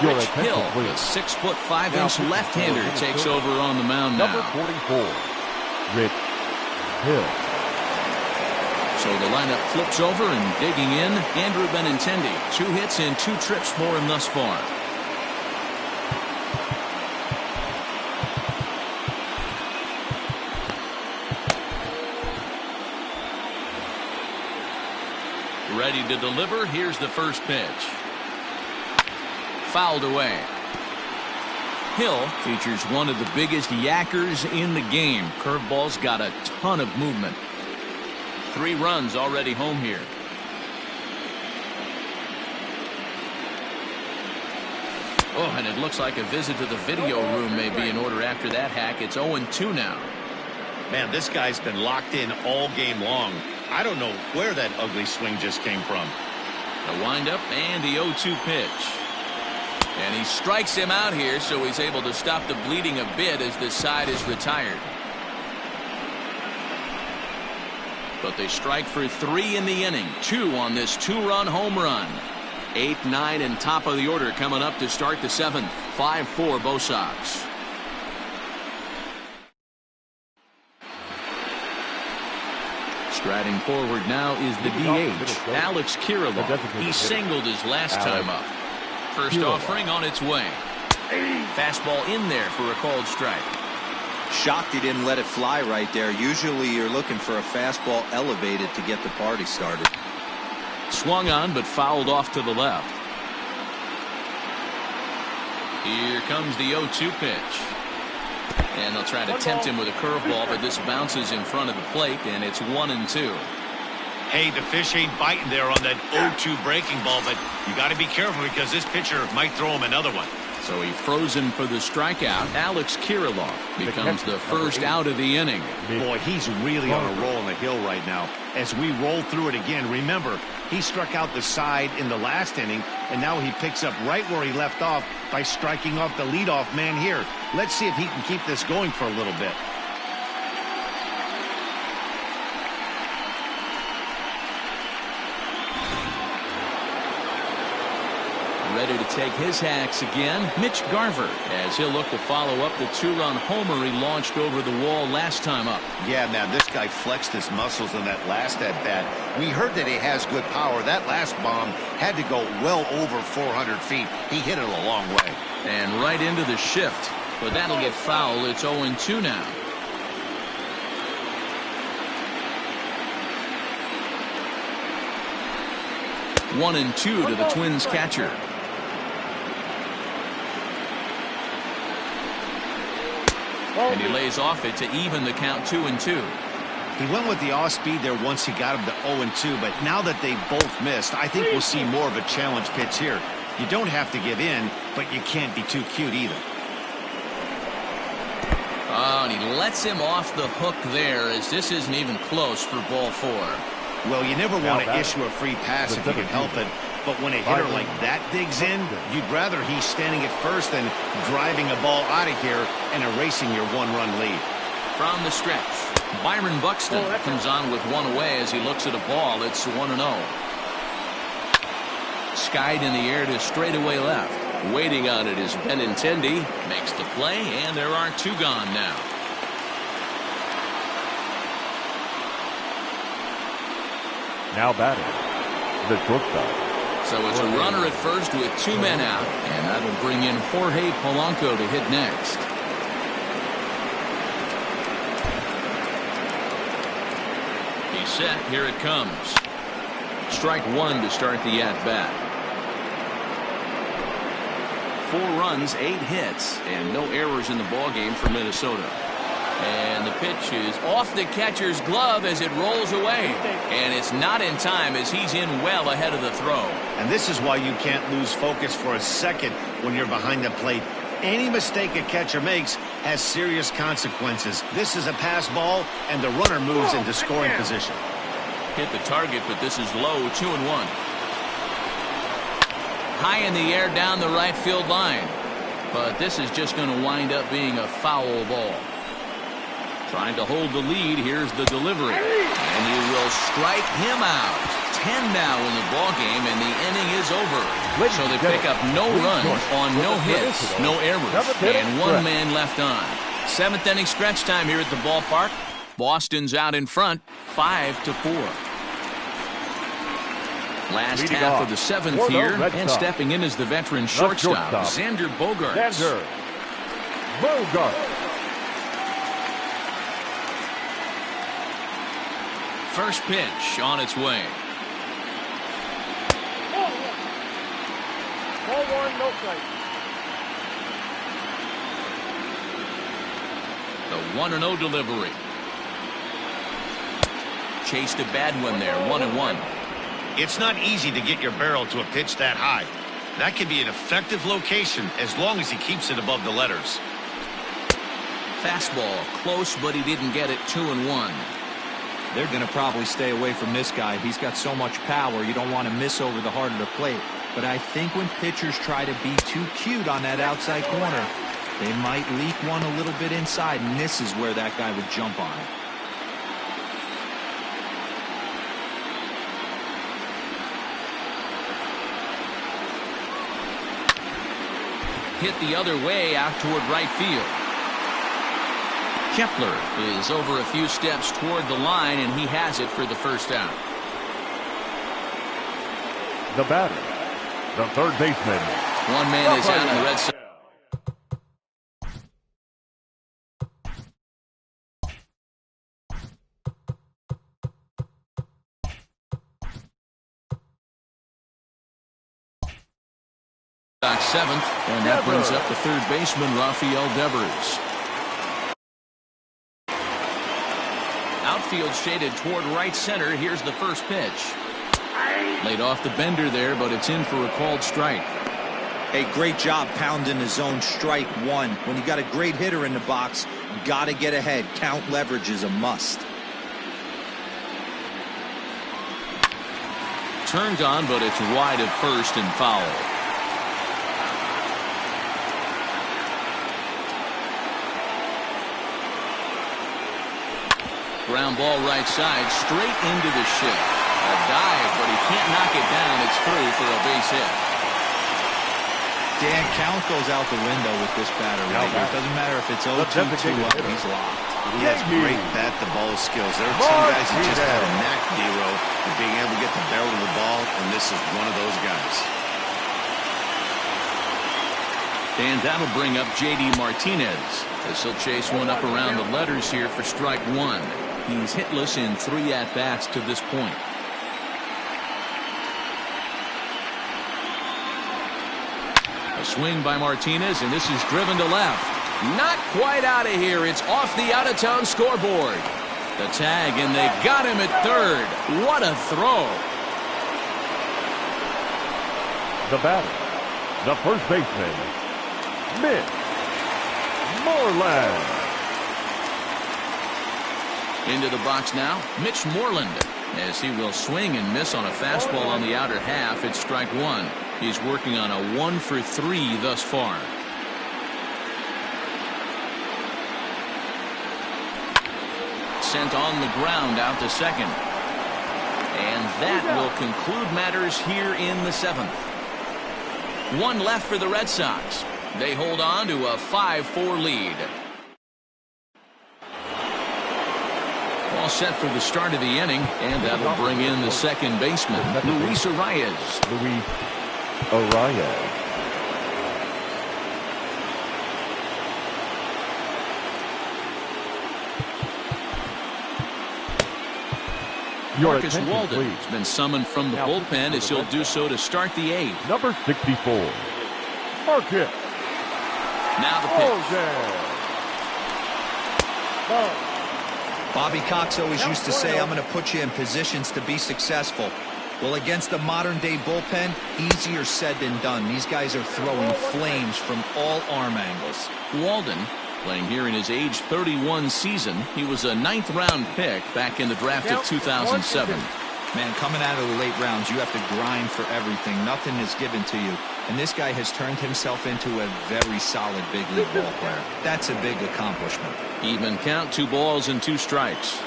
Rich Hill, the 6'5" left-hander, takes over on the mound now. Number 44, Rich Hill. So the lineup flips over, and digging in, Andrew Benintendi. 2 hits and 2 trips for him thus far. Ready to deliver. Here's the first pitch. Fouled away. Hill features one of the biggest yackers in the game. Curveball's got a ton of movement. 3 runs already home here. Oh, and it looks like a visit to the video room may be in order after that hack. It's 0-2 now. Man, this guy's been locked in all game long. I don't know where that ugly swing just came from. The windup and the 0-2 pitch. And he strikes him out here, so he's able to stop the bleeding a bit as this side is retired. But they strike for 3 in the inning. 2 on this 2-run home run. 8, 9, and top of the order coming up to start the 7th. 5-4 Bo Sox. Striding forward now is the DH, Alex Kirilloff. He singled his last time up. First offering on its way. Fastball in there for a called strike. Shocked he didn't let it fly right there. Usually you're looking for a fastball elevated to get the party started. Swung on but fouled off to the left. Here comes the 0-2 pitch. And they'll try to tempt him with a curveball, but this bounces in front of the plate, and it's 1-2. Hey, the fish ain't biting there on that 0-2 breaking ball, but you got to be careful because this pitcher might throw him another one. So he froze him for the strikeout. Alex Kirilloff becomes the first out of the inning. Boy, he's really on a roll on the hill right now. As we roll through it again, remember, he struck out the side in the last inning, and now he picks up right where he left off by striking off the leadoff man here. Let's see if he can keep this going for a little bit. Ready to take his hacks again, Mitch Garver, as he'll look to follow up the 2-run homer he launched over the wall last time up. Yeah, man, this guy flexed his muscles in that last at-bat. We heard that he has good power. That last bomb had to go well over 400 feet. He hit it a long way. And right into the shift, but that'll get foul. It's 0-2 now. One and 2 to the Twins catcher. And he lays off it to even the count 2-2. He went with the off speed there once he got him to 0-2, but now that they both missed, I think we'll see more of a challenge pitch here. You don't have to give in, but you can't be too cute either. Oh, and he lets him off the hook there, as this isn't even close for ball 4. Well, you never want to issue a free pass if you can help it, but when a hitter like that digs in, you'd rather he's standing at first than driving a ball out of here and erasing your 1-run lead. From the stretch, Byron Buxton comes on with 1 away as he looks at a ball. It's 1-0. Skied in the air to straightaway left. Waiting on it is Benintendi. Makes the play, and there are 2 gone now. Now batting, the shortstop. So it's a runner at first with 2 men out, and that'll bring in Jorge Polanco to hit next. He's set. Here it comes. Strike 1 to start the at-bat. 4 runs, 8 hits, and no errors in the ballgame for Minnesota. And the pitch is off the catcher's glove as it rolls away. And it's not in time as he's in well ahead of the throw. And this is why you can't lose focus for a second when you're behind the plate. Any mistake a catcher makes has serious consequences. This is a pass ball, and the runner moves into scoring position. Hit the target, but this is low, 2-1. High in the air down the right field line. But this is just going to wind up being a foul ball. Trying to hold the lead. Here's the delivery. And he will strike him out. 10 now in the ballgame, and the inning is over. So they pick up no runs on no hits, no errors, and 1 man left on. 7th inning stretch time here at the ballpark. Boston's out in front, 5-4. Last half of the 7th here, and stepping in as the veteran shortstop, Xander Bogaerts. First pitch on its way. Ball 1, no strike. The 1-0 delivery. Chased a bad one there, 1-1. It's not easy to get your barrel to a pitch that high. That can be an effective location as long as he keeps it above the letters. Fastball, close, but he didn't get it. 2-1. They're going to probably stay away from this guy. He's got so much power, you don't want to miss over the heart of the plate. But I think when pitchers try to be too cute on that outside corner, they might leak one a little bit inside, and this is where that guy would jump on it. Hit the other way out toward right field. Kepler is over a few steps toward the line, and he has it for the first out. The batter, the third baseman. One man is out in the Red Sox. Seventh, and that brings up the third baseman, Rafael Devers. Outfield shaded toward right center. Here's the first pitch. Laid off the bender there, but it's in for a called strike. Hey, great job pounding the zone. Strike one. When you got a great hitter in the box, got to get ahead. Count leverage is a must. Turned on, but it's wide of first and foul. Ground ball right side, straight into the shift. A dive, but he can't knock it down. It's through for a base hit. Dan, count goes out the window with this batter right here. It doesn't matter if it's 0-2, 2-up, he's locked. He has great bat-to-ball skills. There are some guys that just have a knack, D-Row, of being able to get the barrel of the ball, and this is one of those guys. And that'll bring up J.D. Martinez as he'll chase one up around the letters here for strike one. He's hitless in 3 at-bats to this point. A swing by Martinez, and this is driven to left. Not quite out of here. It's off the out-of-town scoreboard. The tag, and they got him at third. What a throw. The batter, the first baseman, Min. Moreland. Into the box now, Mitch Moreland, as he will swing and miss on a fastball on the outer half. It's strike one. He's working on a 1-for-3 thus far. Sent on the ground out to second. And that will conclude matters here in the 7th. One left for the Red Sox. They hold on to a 5-4 lead. All set for the start of the inning, and that'll bring in the second baseman, Luis Arias. Luis Arias. Marcus Walden has been summoned from the bullpen as he'll do so to start the 8th. Number 64, Marcus. Now the pitch. Bobby Cox always used to say, I'm going to put you in positions to be successful. Well, against a modern-day bullpen, easier said than done. These guys are throwing flames from all arm angles. Walden, playing here in his age 31 season. He was a 9th-round pick back in the draft of 2007. Man, coming out of the late rounds, you have to grind for everything. Nothing is given to you. And this guy has turned himself into a very solid big league ball player. That's a big accomplishment. Even count, 2 balls and 2 strikes.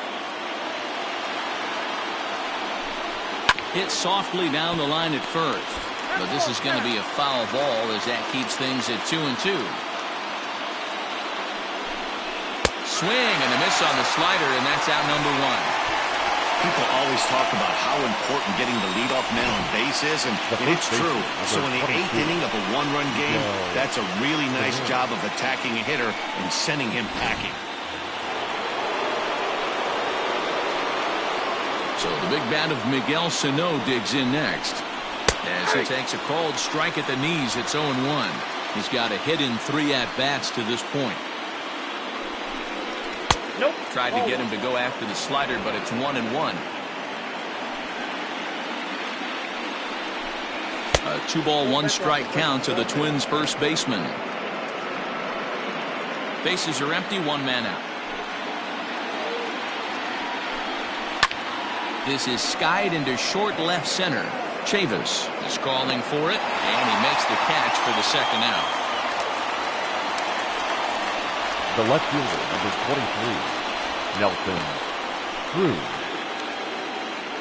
Hit softly down the line at first. But this is going to be a foul ball as that keeps things at 2-2. Swing and a miss on the slider, and that's out number 1. People always talk about how important getting the leadoff man on base is, and it's true. So in the 8th inning of a 1-run game, that's a really nice job of attacking a hitter and sending him packing. So the big bat of Miguel Sano digs in next. As he takes a called strike at the knees, it's 0-1. He's got a hit in 3 at-bats to this point. Tried to get him to go after the slider, but it's 1-1. A 2-ball, 1-strike count to the Twins' first baseman. Bases are empty, 1 man out. This is skied into short left center. Chavis is calling for it, and he makes the catch for the second out. The left fielder, number 23, Nelson Cruz.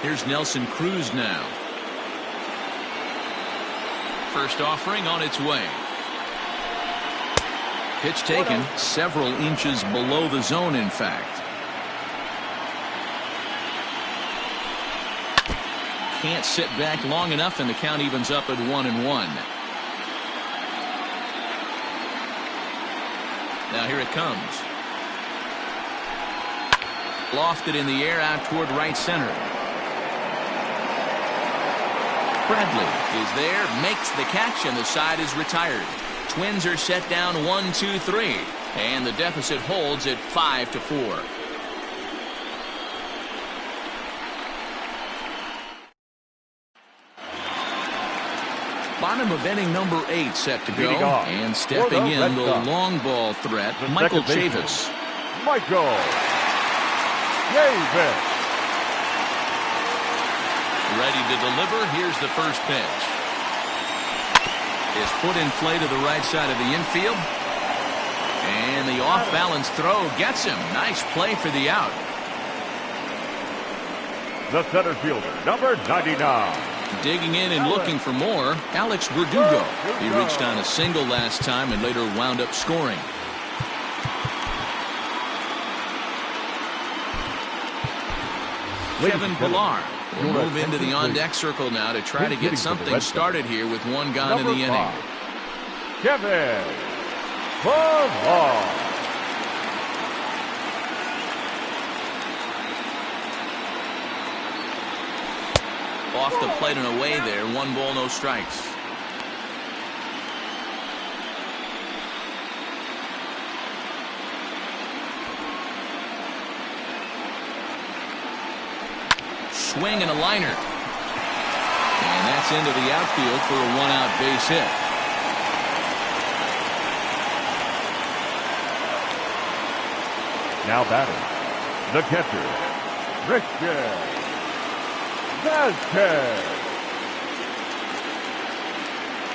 Here's Nelson Cruz now. First offering on its way. Pitch taken several inches below the zone, in fact. Can't sit back long enough, and the count evens up at 1-1. Now here it comes. Lofted in the air out toward right center. Bradley is there, makes the catch, and the side is retired. Twins are set down 1-2-3, and the deficit holds at 5-4. Bottom of inning number 8 set to go, and stepping in the long ball threat, Michael Chavis. Michael Chavis. Ready to deliver. Here's the first pitch. Is put in play to the right side of the infield, and the off-balance throw gets him. Nice play for the out. The center fielder, number 99. Digging in and looking for more, Alex Verdugo. He reached on a single last time and later wound up scoring. Kevin Pillar will move into the on-deck circle now to try to get something started here with one gone in the inning. Kevin Pillar. Off the plate and away there. 1 ball, no strikes. Swing and a liner. And that's into the outfield for a 1-out base hit. Now batting, the catcher, Christian Vasquez.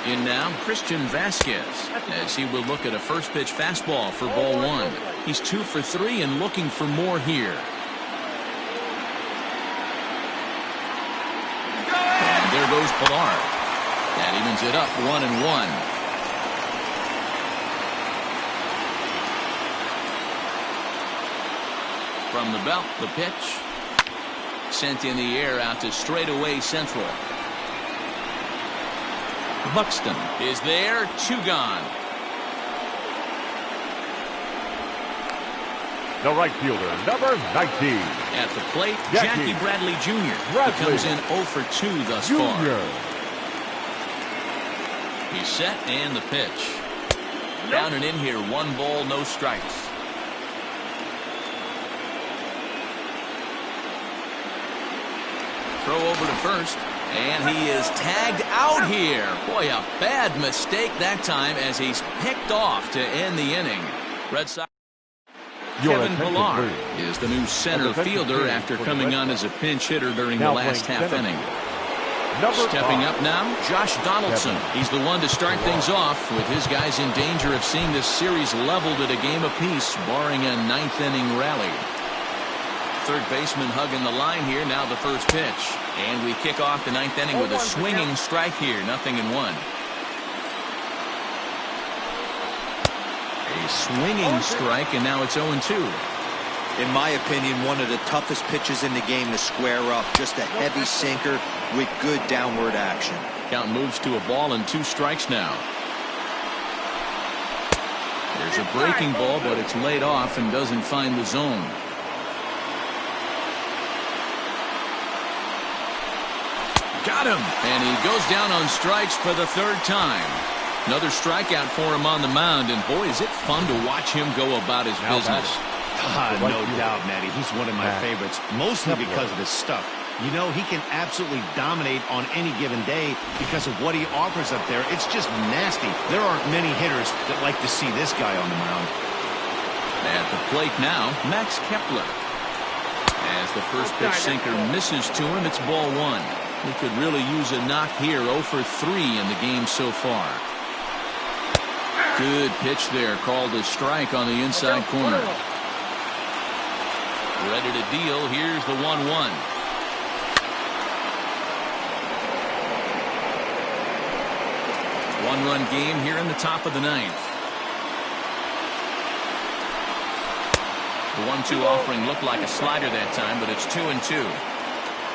In now, Christian Vasquez, as he will look at a first pitch fastball for ball 1. He's 2 for 3 and looking for more here. And there goes Pillar. That evens it up 1-1. From the belt, the pitch. Sent in the air out to straightaway central. Buxton is there, 2 gone. The right fielder, number 19. At the plate, Jackie Bradley Jr. He comes in 0 for 2 thus far. He's set and the pitch. Down and in here, 1 ball, no strikes. Throw over to first, and he is tagged out here. Boy, a bad mistake that time as he's picked off to end the inning. Red Sox. Kevin Pillar is the new center fielder after coming on as a pinch hitter during the last half inning. Stepping up now, Josh Donaldson. He's the one to start things off with his guys in danger of seeing this series leveled at a game apiece, barring a 9th inning rally. Third baseman hugging the line here. Now the first pitch. And we kick off the 9th inning with a swinging strike here. 0-1. A swinging strike, and now it's 0-2. In my opinion, one of the toughest pitches in the game to square up. Just a heavy sinker with good downward action. Count moves to a ball and 2 strikes now. There's a breaking ball, but it's laid off and doesn't find the zone. Got him, and he goes down on strikes for the 3rd time. Another strikeout for him on the mound, and boy, is it fun to watch him go about his business. No doubt, Matty. He's one of my favorites, mostly because of his stuff. You know, he can absolutely dominate on any given day because of what he offers up there. It's just nasty. There aren't many hitters that like to see this guy on the mound. At the plate now, Max Kepler. As the first pitch sinker misses to him, it's ball 1. He could really use a knock here. 0 for 3 in the game so far. Good pitch there, called a strike on the inside corner. Ready to deal. Here's the 1-1. One-run game here in the top of the ninth. The 1-2 offering looked like a slider that time, but it's 2-2.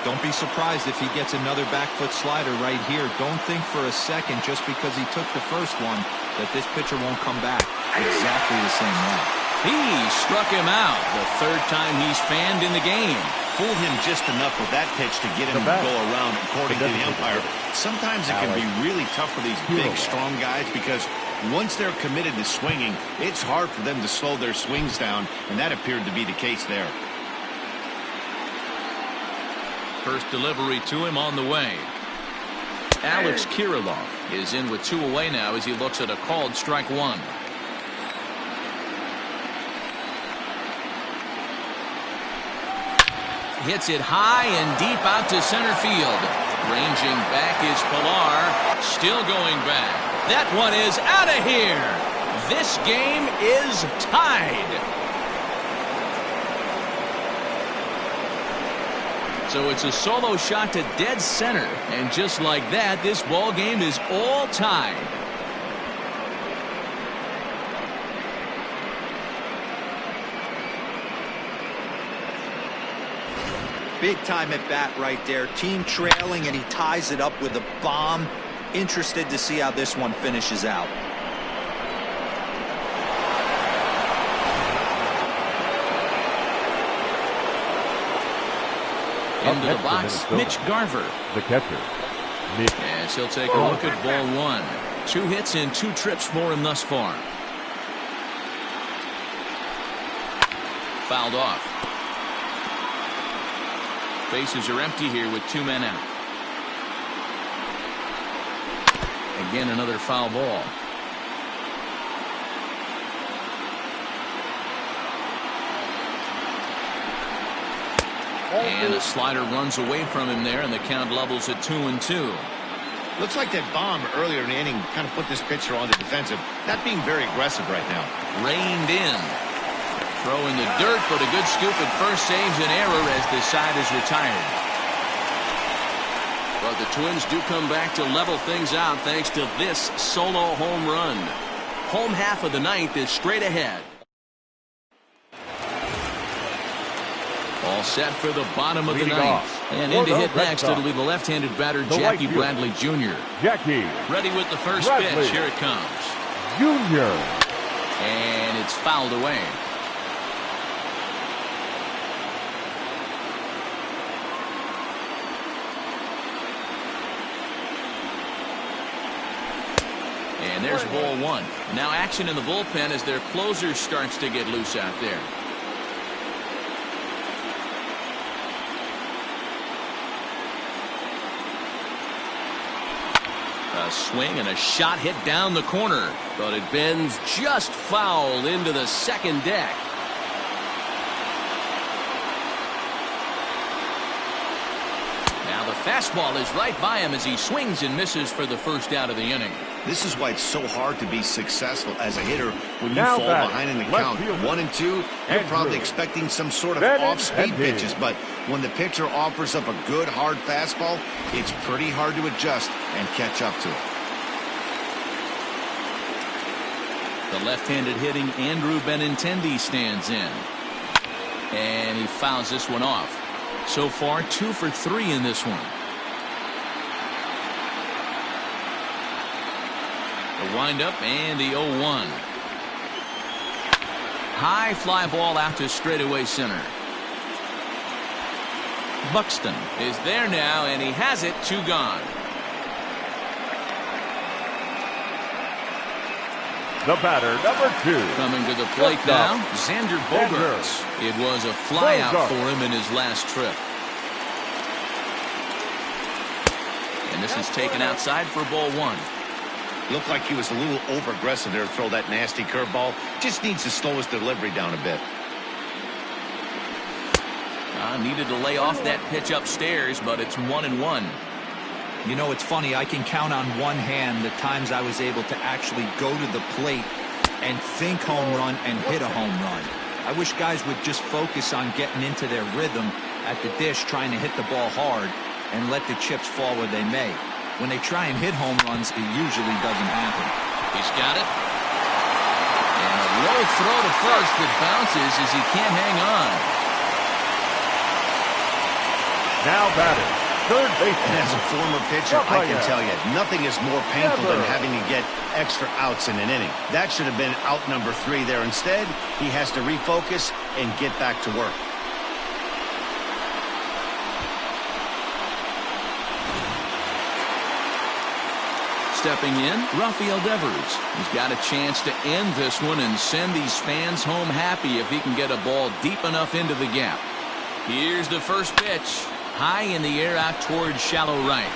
Don't be surprised if he gets another back foot slider right here. Don't think for a second, just because he took the first one, that this pitcher won't come back exactly the same way. He struck him out the third time he's fanned in the game. Fooled him just enough with that pitch to get him to go around, according to the umpire. Sometimes it can be really tough for these big, strong guys because once they're committed to swinging, it's hard for them to slow their swings down, and that appeared to be the case there. First delivery to him on the way. Alex Kirilloff is in with 2 away now as he looks at a called strike 1. Hits it high and deep out to center field. Ranging back is Pilar. Still going back. That one is out of here. This game is tied. So it's a solo shot to dead center. And just like that, this ball game is all tied. Big time at bat right there. Team trailing, and he ties it up with a bomb. Interested to see how this one finishes out. Into the box, Mitch Garver. The catcher. As he'll take a look at ball 1. 2 hits and 2 trips for him thus far. Fouled off. Bases are empty here with 2 men out. Again, another foul ball. And a slider runs away from him there, and the count levels at 2-2. Looks like that bomb earlier in the inning kind of put this pitcher on the defensive. Not being very aggressive right now. Reined in. Throw in the dirt, but a good scoop at first saves an error as the side is retired. But the Twins do come back to level things out thanks to this solo home run. Home half of the ninth is straight ahead. All set for the bottom of the ninth. And in to hit next, it'll be the left-handed batter, Jackie Bradley Jr. Jackie. Ready with the first pitch. Here it comes. Jr. And it's fouled away. And there's ball 1. Now action in the bullpen as their closer starts to get loose out there. A swing and a shot hit down the corner, but it bends just foul into the second deck. Now the fastball is right by him as he swings and misses for the first out of the inning. This is why it's so hard to be successful as a hitter when you Now fall behind in the count. 1 and 2, you're probably expecting some sort of off-speed pitches, but when the pitcher offers up a good hard fastball, it's pretty hard to adjust and catch up to it. The left-handed hitting Andrew Benintendi stands in. And he fouls this one off. So far 2 for 3 in this one. The windup and the 0-1. High fly ball out to straightaway center. Buxton is there now, and he has it. 2 gone. The batter, number 2. Coming to the plate now, Xander Bogaerts. It was a flyout for him in his last trip. And this is taken outside for ball 1. Looked like he was a little over-aggressive there to throw that nasty curveball. Just needs to slow his delivery down a bit. Needed to lay off that pitch upstairs, but it's 1-1. You know, it's funny, I can count on one hand the times I was able to actually go to the plate and think home run and hit a home run. I wish guys would just focus on getting into their rhythm at the dish, trying to hit the ball hard and let the chips fall where they may. When they try and hit home runs, it usually doesn't happen. He's got it. And a low throw to first that bounces as he can't hang on. Now batting, third baseman. As a former pitcher, I can tell you, nothing is more painful than having to get extra outs in an inning. That should have been out number 3 there. Instead, he has to refocus and get back to work. Stepping in, Rafael Devers. He's got a chance to end this one and send these fans home happy if he can get a ball deep enough into the gap. Here's the first pitch. High in the air out towards shallow right.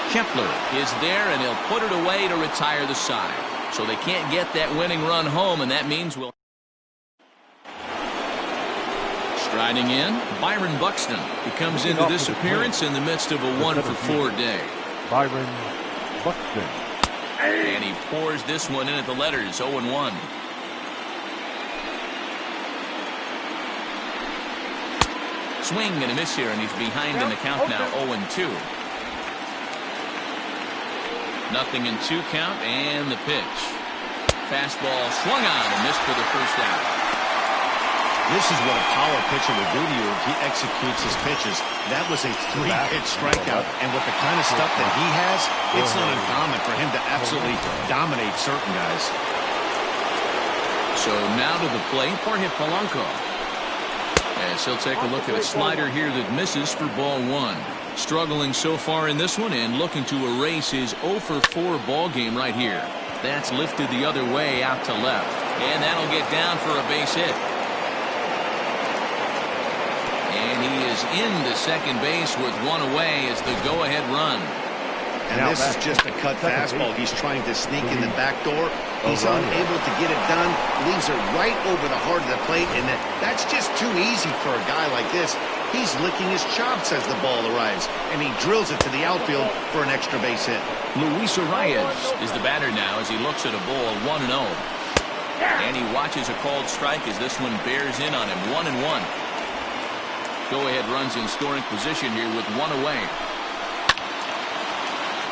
Kepler is there, and he'll put it away to retire the side. So they can't get that winning run home, and that means we'll... Striding in, Byron Buxton. He comes into this appearance in the midst of a 1-for-4 day. Byron Buxton. And he pours this one in at the letters, 0-1. Swing and a miss here, and he's behind in the count now, 0-2. Nothing in 2 count, and the pitch. Fastball swung on and missed for the first out. This is what a power pitcher will do to you if he executes his pitches. That was a 3-pitch strikeout, and with the kind of stuff that he has, it's not uncommon for him to absolutely dominate certain guys. So now to the plate for Jorge Polanco. As he'll take a look at a slider here that misses for ball 1. Struggling so far in this one and looking to erase his 0-for-4 ball game right here. That's lifted the other way out to left. And that'll get down for a base hit. And he is into second base with 1 away as the go-ahead run. And this is just a cut fastball. He's trying to sneak in the back door. He's unable to get it done. Leaves it right over the heart of the plate, and that's just too easy for a guy like this. He's licking his chops as the ball arrives, and he drills it to the outfield for an extra base hit. Luis Arias is the batter now as he looks at a ball 1-0. And he watches a called strike as this one bears in on him, 1-1. Go-ahead runs in scoring position here with 1 away.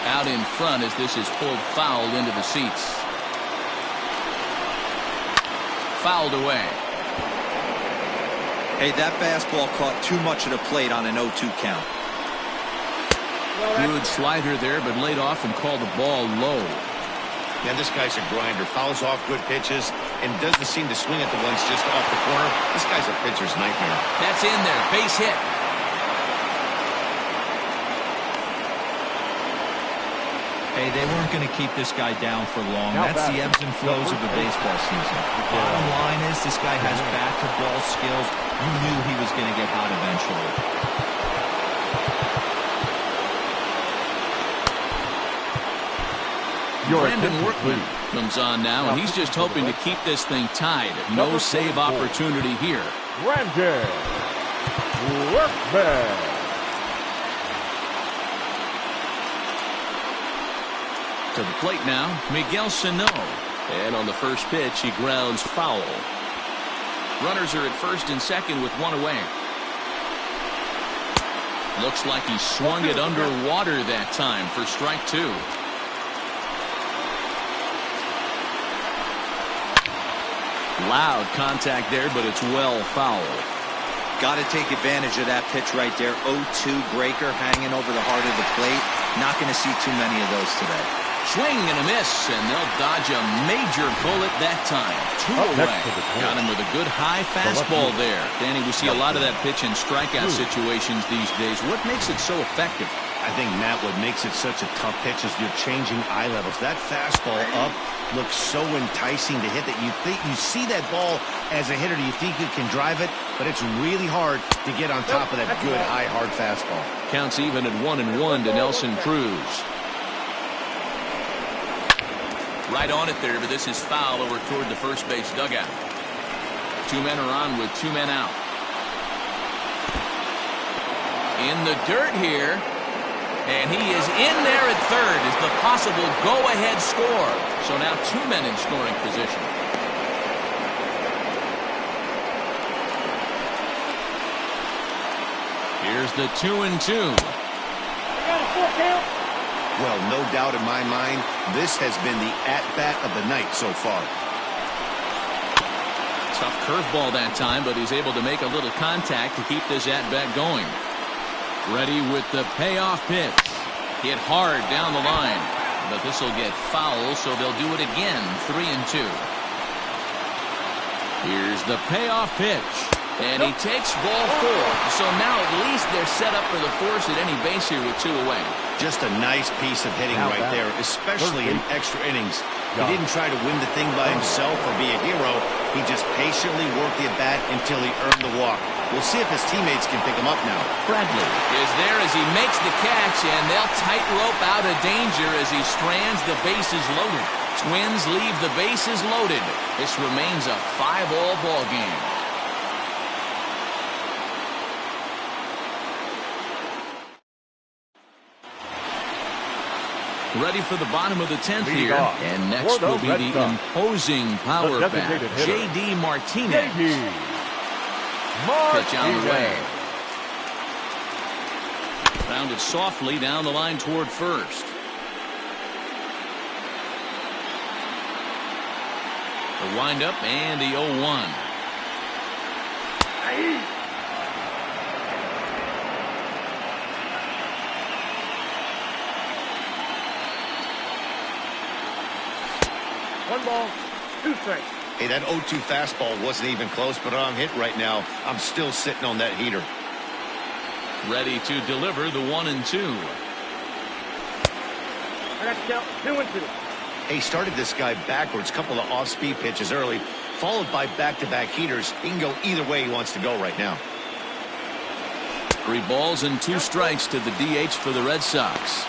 Out in front as this is pulled foul into the seats. Fouled away. Hey, that fastball caught too much of the plate on an 0-2 count. Good slider there, but laid off and called the ball low. Yeah, this guy's a grinder. Fouls off good pitches and doesn't seem to swing at the ones just off the corner. This guy's a pitcher's nightmare. That's in there. Base hit. Hey, they weren't going to keep this guy down for long. That's the ebbs and flows of a baseball season. Bottom line is this guy has bat-to-ball skills. You knew he was going to get hot eventually. Brandon Workman comes on now, and he's just hoping to keep this thing tied. No save opportunity here. Brandon Workman. To the plate now, Miguel Sano. And on the first pitch, he grounds foul. Runners are at first and second with 1 away. Looks like he swung it underwater that time for strike 2. Loud contact there, but it's well foul. Got to take advantage of that pitch right there. 0-2 breaker hanging over the heart of the plate. Not going to see too many of those today. Swing and a miss, and they'll dodge a major bullet that time. 2 away. Got him with a good high fastball there. Danny, we see a lot of that pitch in strikeout situations these days. What makes it so effective? I think, Matt, what makes it such a tough pitch is you're changing eye levels. That fastball up looks so enticing to hit that you think you see that ball as a hitter. You think you can drive it, but it's really hard to get on top of that good, high, hard fastball. Counts even at 1-1 to Nelson Cruz. Right on it there, but this is foul over toward the first base dugout. 2 men are on with 2 men out. In the dirt here. And he is in there at third as the possible go-ahead score. So now 2 men in scoring position. Here's the 2-2. Well, no doubt in my mind, this has been the at-bat of the night so far. Tough curveball that time, but he's able to make a little contact to keep this at-bat going. Ready with the payoff pitch. Hit hard down the line, but this will get foul, so they'll do it again. 3-2. Here's the payoff pitch. And he takes ball 4. So now at least they're set up for the force at any base here with 2 away. Just a nice piece of hitting right there, especially in extra innings. He didn't try to win the thing by himself or be a hero. He just patiently worked the at-bat until he earned the walk. We'll see if his teammates can pick him up now. Bradley is there as he makes the catch, and they'll tightrope out of danger as he strands the bases loaded. Twins leave the bases loaded. This remains a 5-all ball game. Ready for the bottom of the 10th here. And next will be the imposing power bat, J.D. Martinez. Pitch on the way. Grounded softly down the line toward first. The windup and the 0-1. One ball, 2 strikes. Hey, that 0-2 fastball wasn't even close, but I'm hit right now. I'm still sitting on that heater. Ready to deliver the 1-2. I got to count 2-2. He started this guy backwards, couple of off-speed pitches early, followed by back-to-back heaters. He can go either way he wants to go right now. 3 balls and 2 strikes to the DH for the Red Sox.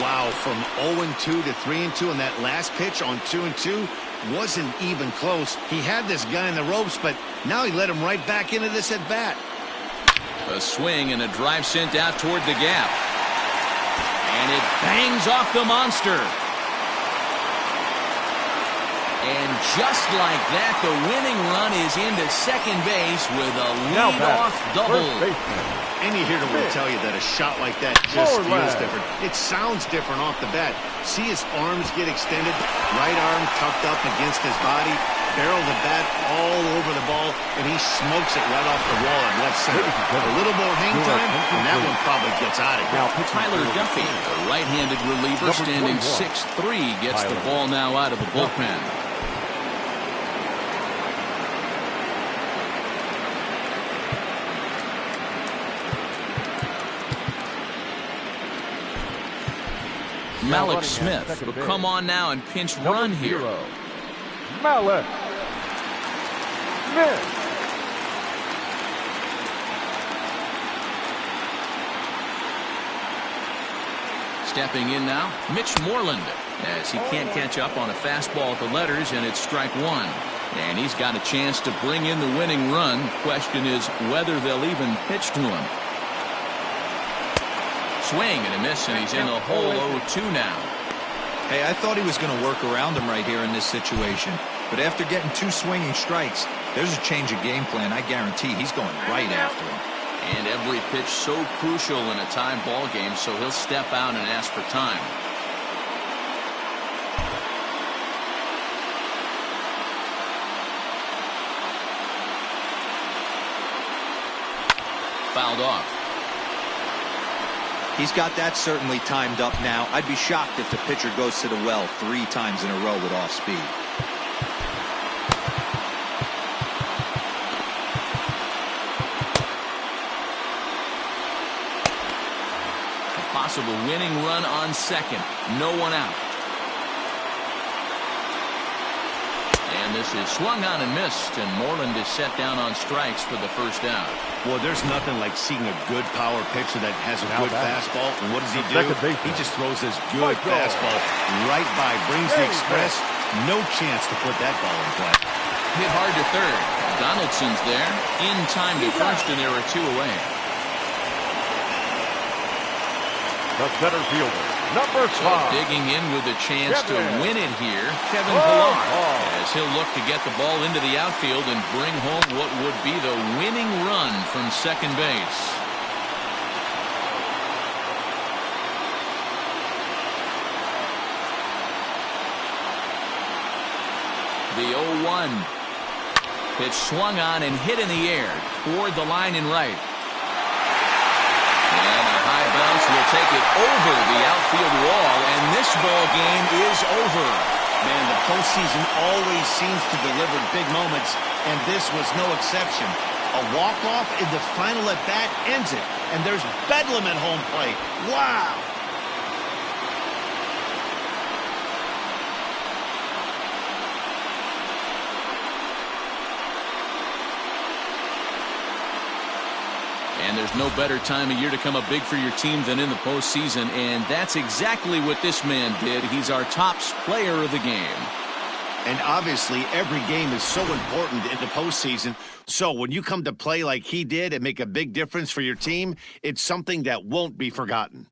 Wow, from 0-2 to 3-2 on that last pitch on 2-2 wasn't even close. He had this guy in the ropes, but now he let him right back into this at-bat. A swing and a drive sent out toward the gap. And it bangs off the monster. And just like that, the winning run is into second base with a leadoff double. Any hitter will tell you that a shot like that just feels different. It sounds different off the bat. See his arms get extended, right arm tucked up against his body, barrel the bat all over the ball, and he smokes it right off the wall in left center. A little more hang time, and that one probably gets out of here. Tyler Duffy, the right-handed reliever, standing 6'3", gets the ball now out of the bullpen. Malik Smith will come on now and pinch run here. Malik Smith. Stepping in now, Mitch Moreland, as he can't catch up on a fastball at the letters, and it's strike 1. And he's got a chance to bring in the winning run. Question is whether they'll even pitch to him. Swing and a miss, and he's in the hole 0-2 now. Hey, I thought he was going to work around him right here in this situation. But after getting 2 swinging strikes, there's a change of game plan. I guarantee he's going right after him. And every pitch so crucial in a tie ball game, so he'll step out and ask for time. Fouled off. He's got that certainly timed up now. I'd be shocked if the pitcher goes to the well 3 times in a row with off speed. A possible winning run on second. No one out. And this is swung on and missed, and Moreland is set down on strikes for the first out. Well, there's nothing like seeing a good power pitcher that has a good fastball. And what does he do? He just throws this good fastball right by, brings the express. No chance to put that ball in play. Hit hard to third. Donaldson's there. In time to first, and there are 2 away. the center fielder, number 5. Digging in with a chance to win it here, Kevin Oh, Pillar, oh. as he'll look to get the ball into the outfield and bring home what would be the winning run from second base. The 0-1. Pitch swung on and hit in the air toward the line and right. And a high bounce will take it over the outfield wall, and this ball game is over. Man, the postseason always seems to deliver big moments, and this was no exception. A walk-off in the final at-bat ends it, and there's bedlam at home plate. Wow! And there's no better time of year to come up big for your team than in the postseason, and that's exactly what this man did. He's our top player of the game. And obviously, every game is so important in the postseason. So when you come to play like he did and make a big difference for your team, it's something that won't be forgotten.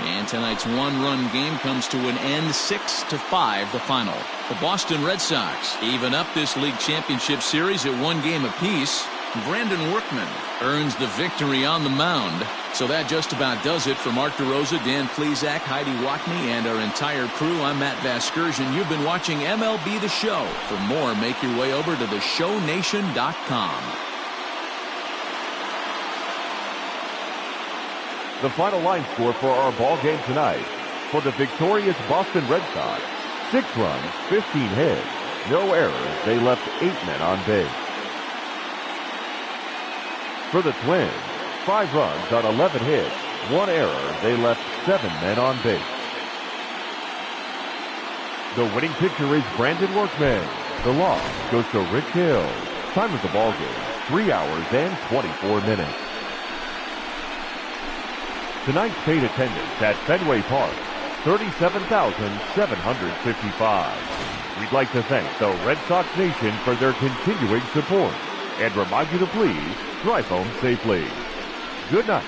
And tonight's one-run game comes to an end, 6-5, the final. The Boston Red Sox even up this league championship series at 1 game apiece. Brandon Workman earns the victory on the mound. So that just about does it for Mark DeRosa, Dan Plesac, Heidi Watney, and our entire crew. I'm Matt Vasgersian. You've been watching MLB The Show. For more, make your way over to theshownation.com. The final line score for our ball game tonight. For the victorious Boston Red Sox, 6 runs, 15 hits, no errors. They left 8 men on base. For the Twins, 5 runs on 11 hits, 1 error. They left 7 men on base. The winning pitcher is Brandon Workman. The loss goes to Rick Hill. Time of the ball game, 3 hours and 24 minutes. Tonight's paid attendance at Fenway Park, 37,755. We'd like to thank the Red Sox Nation for their continuing support and remind you to please drive home safely. Good night.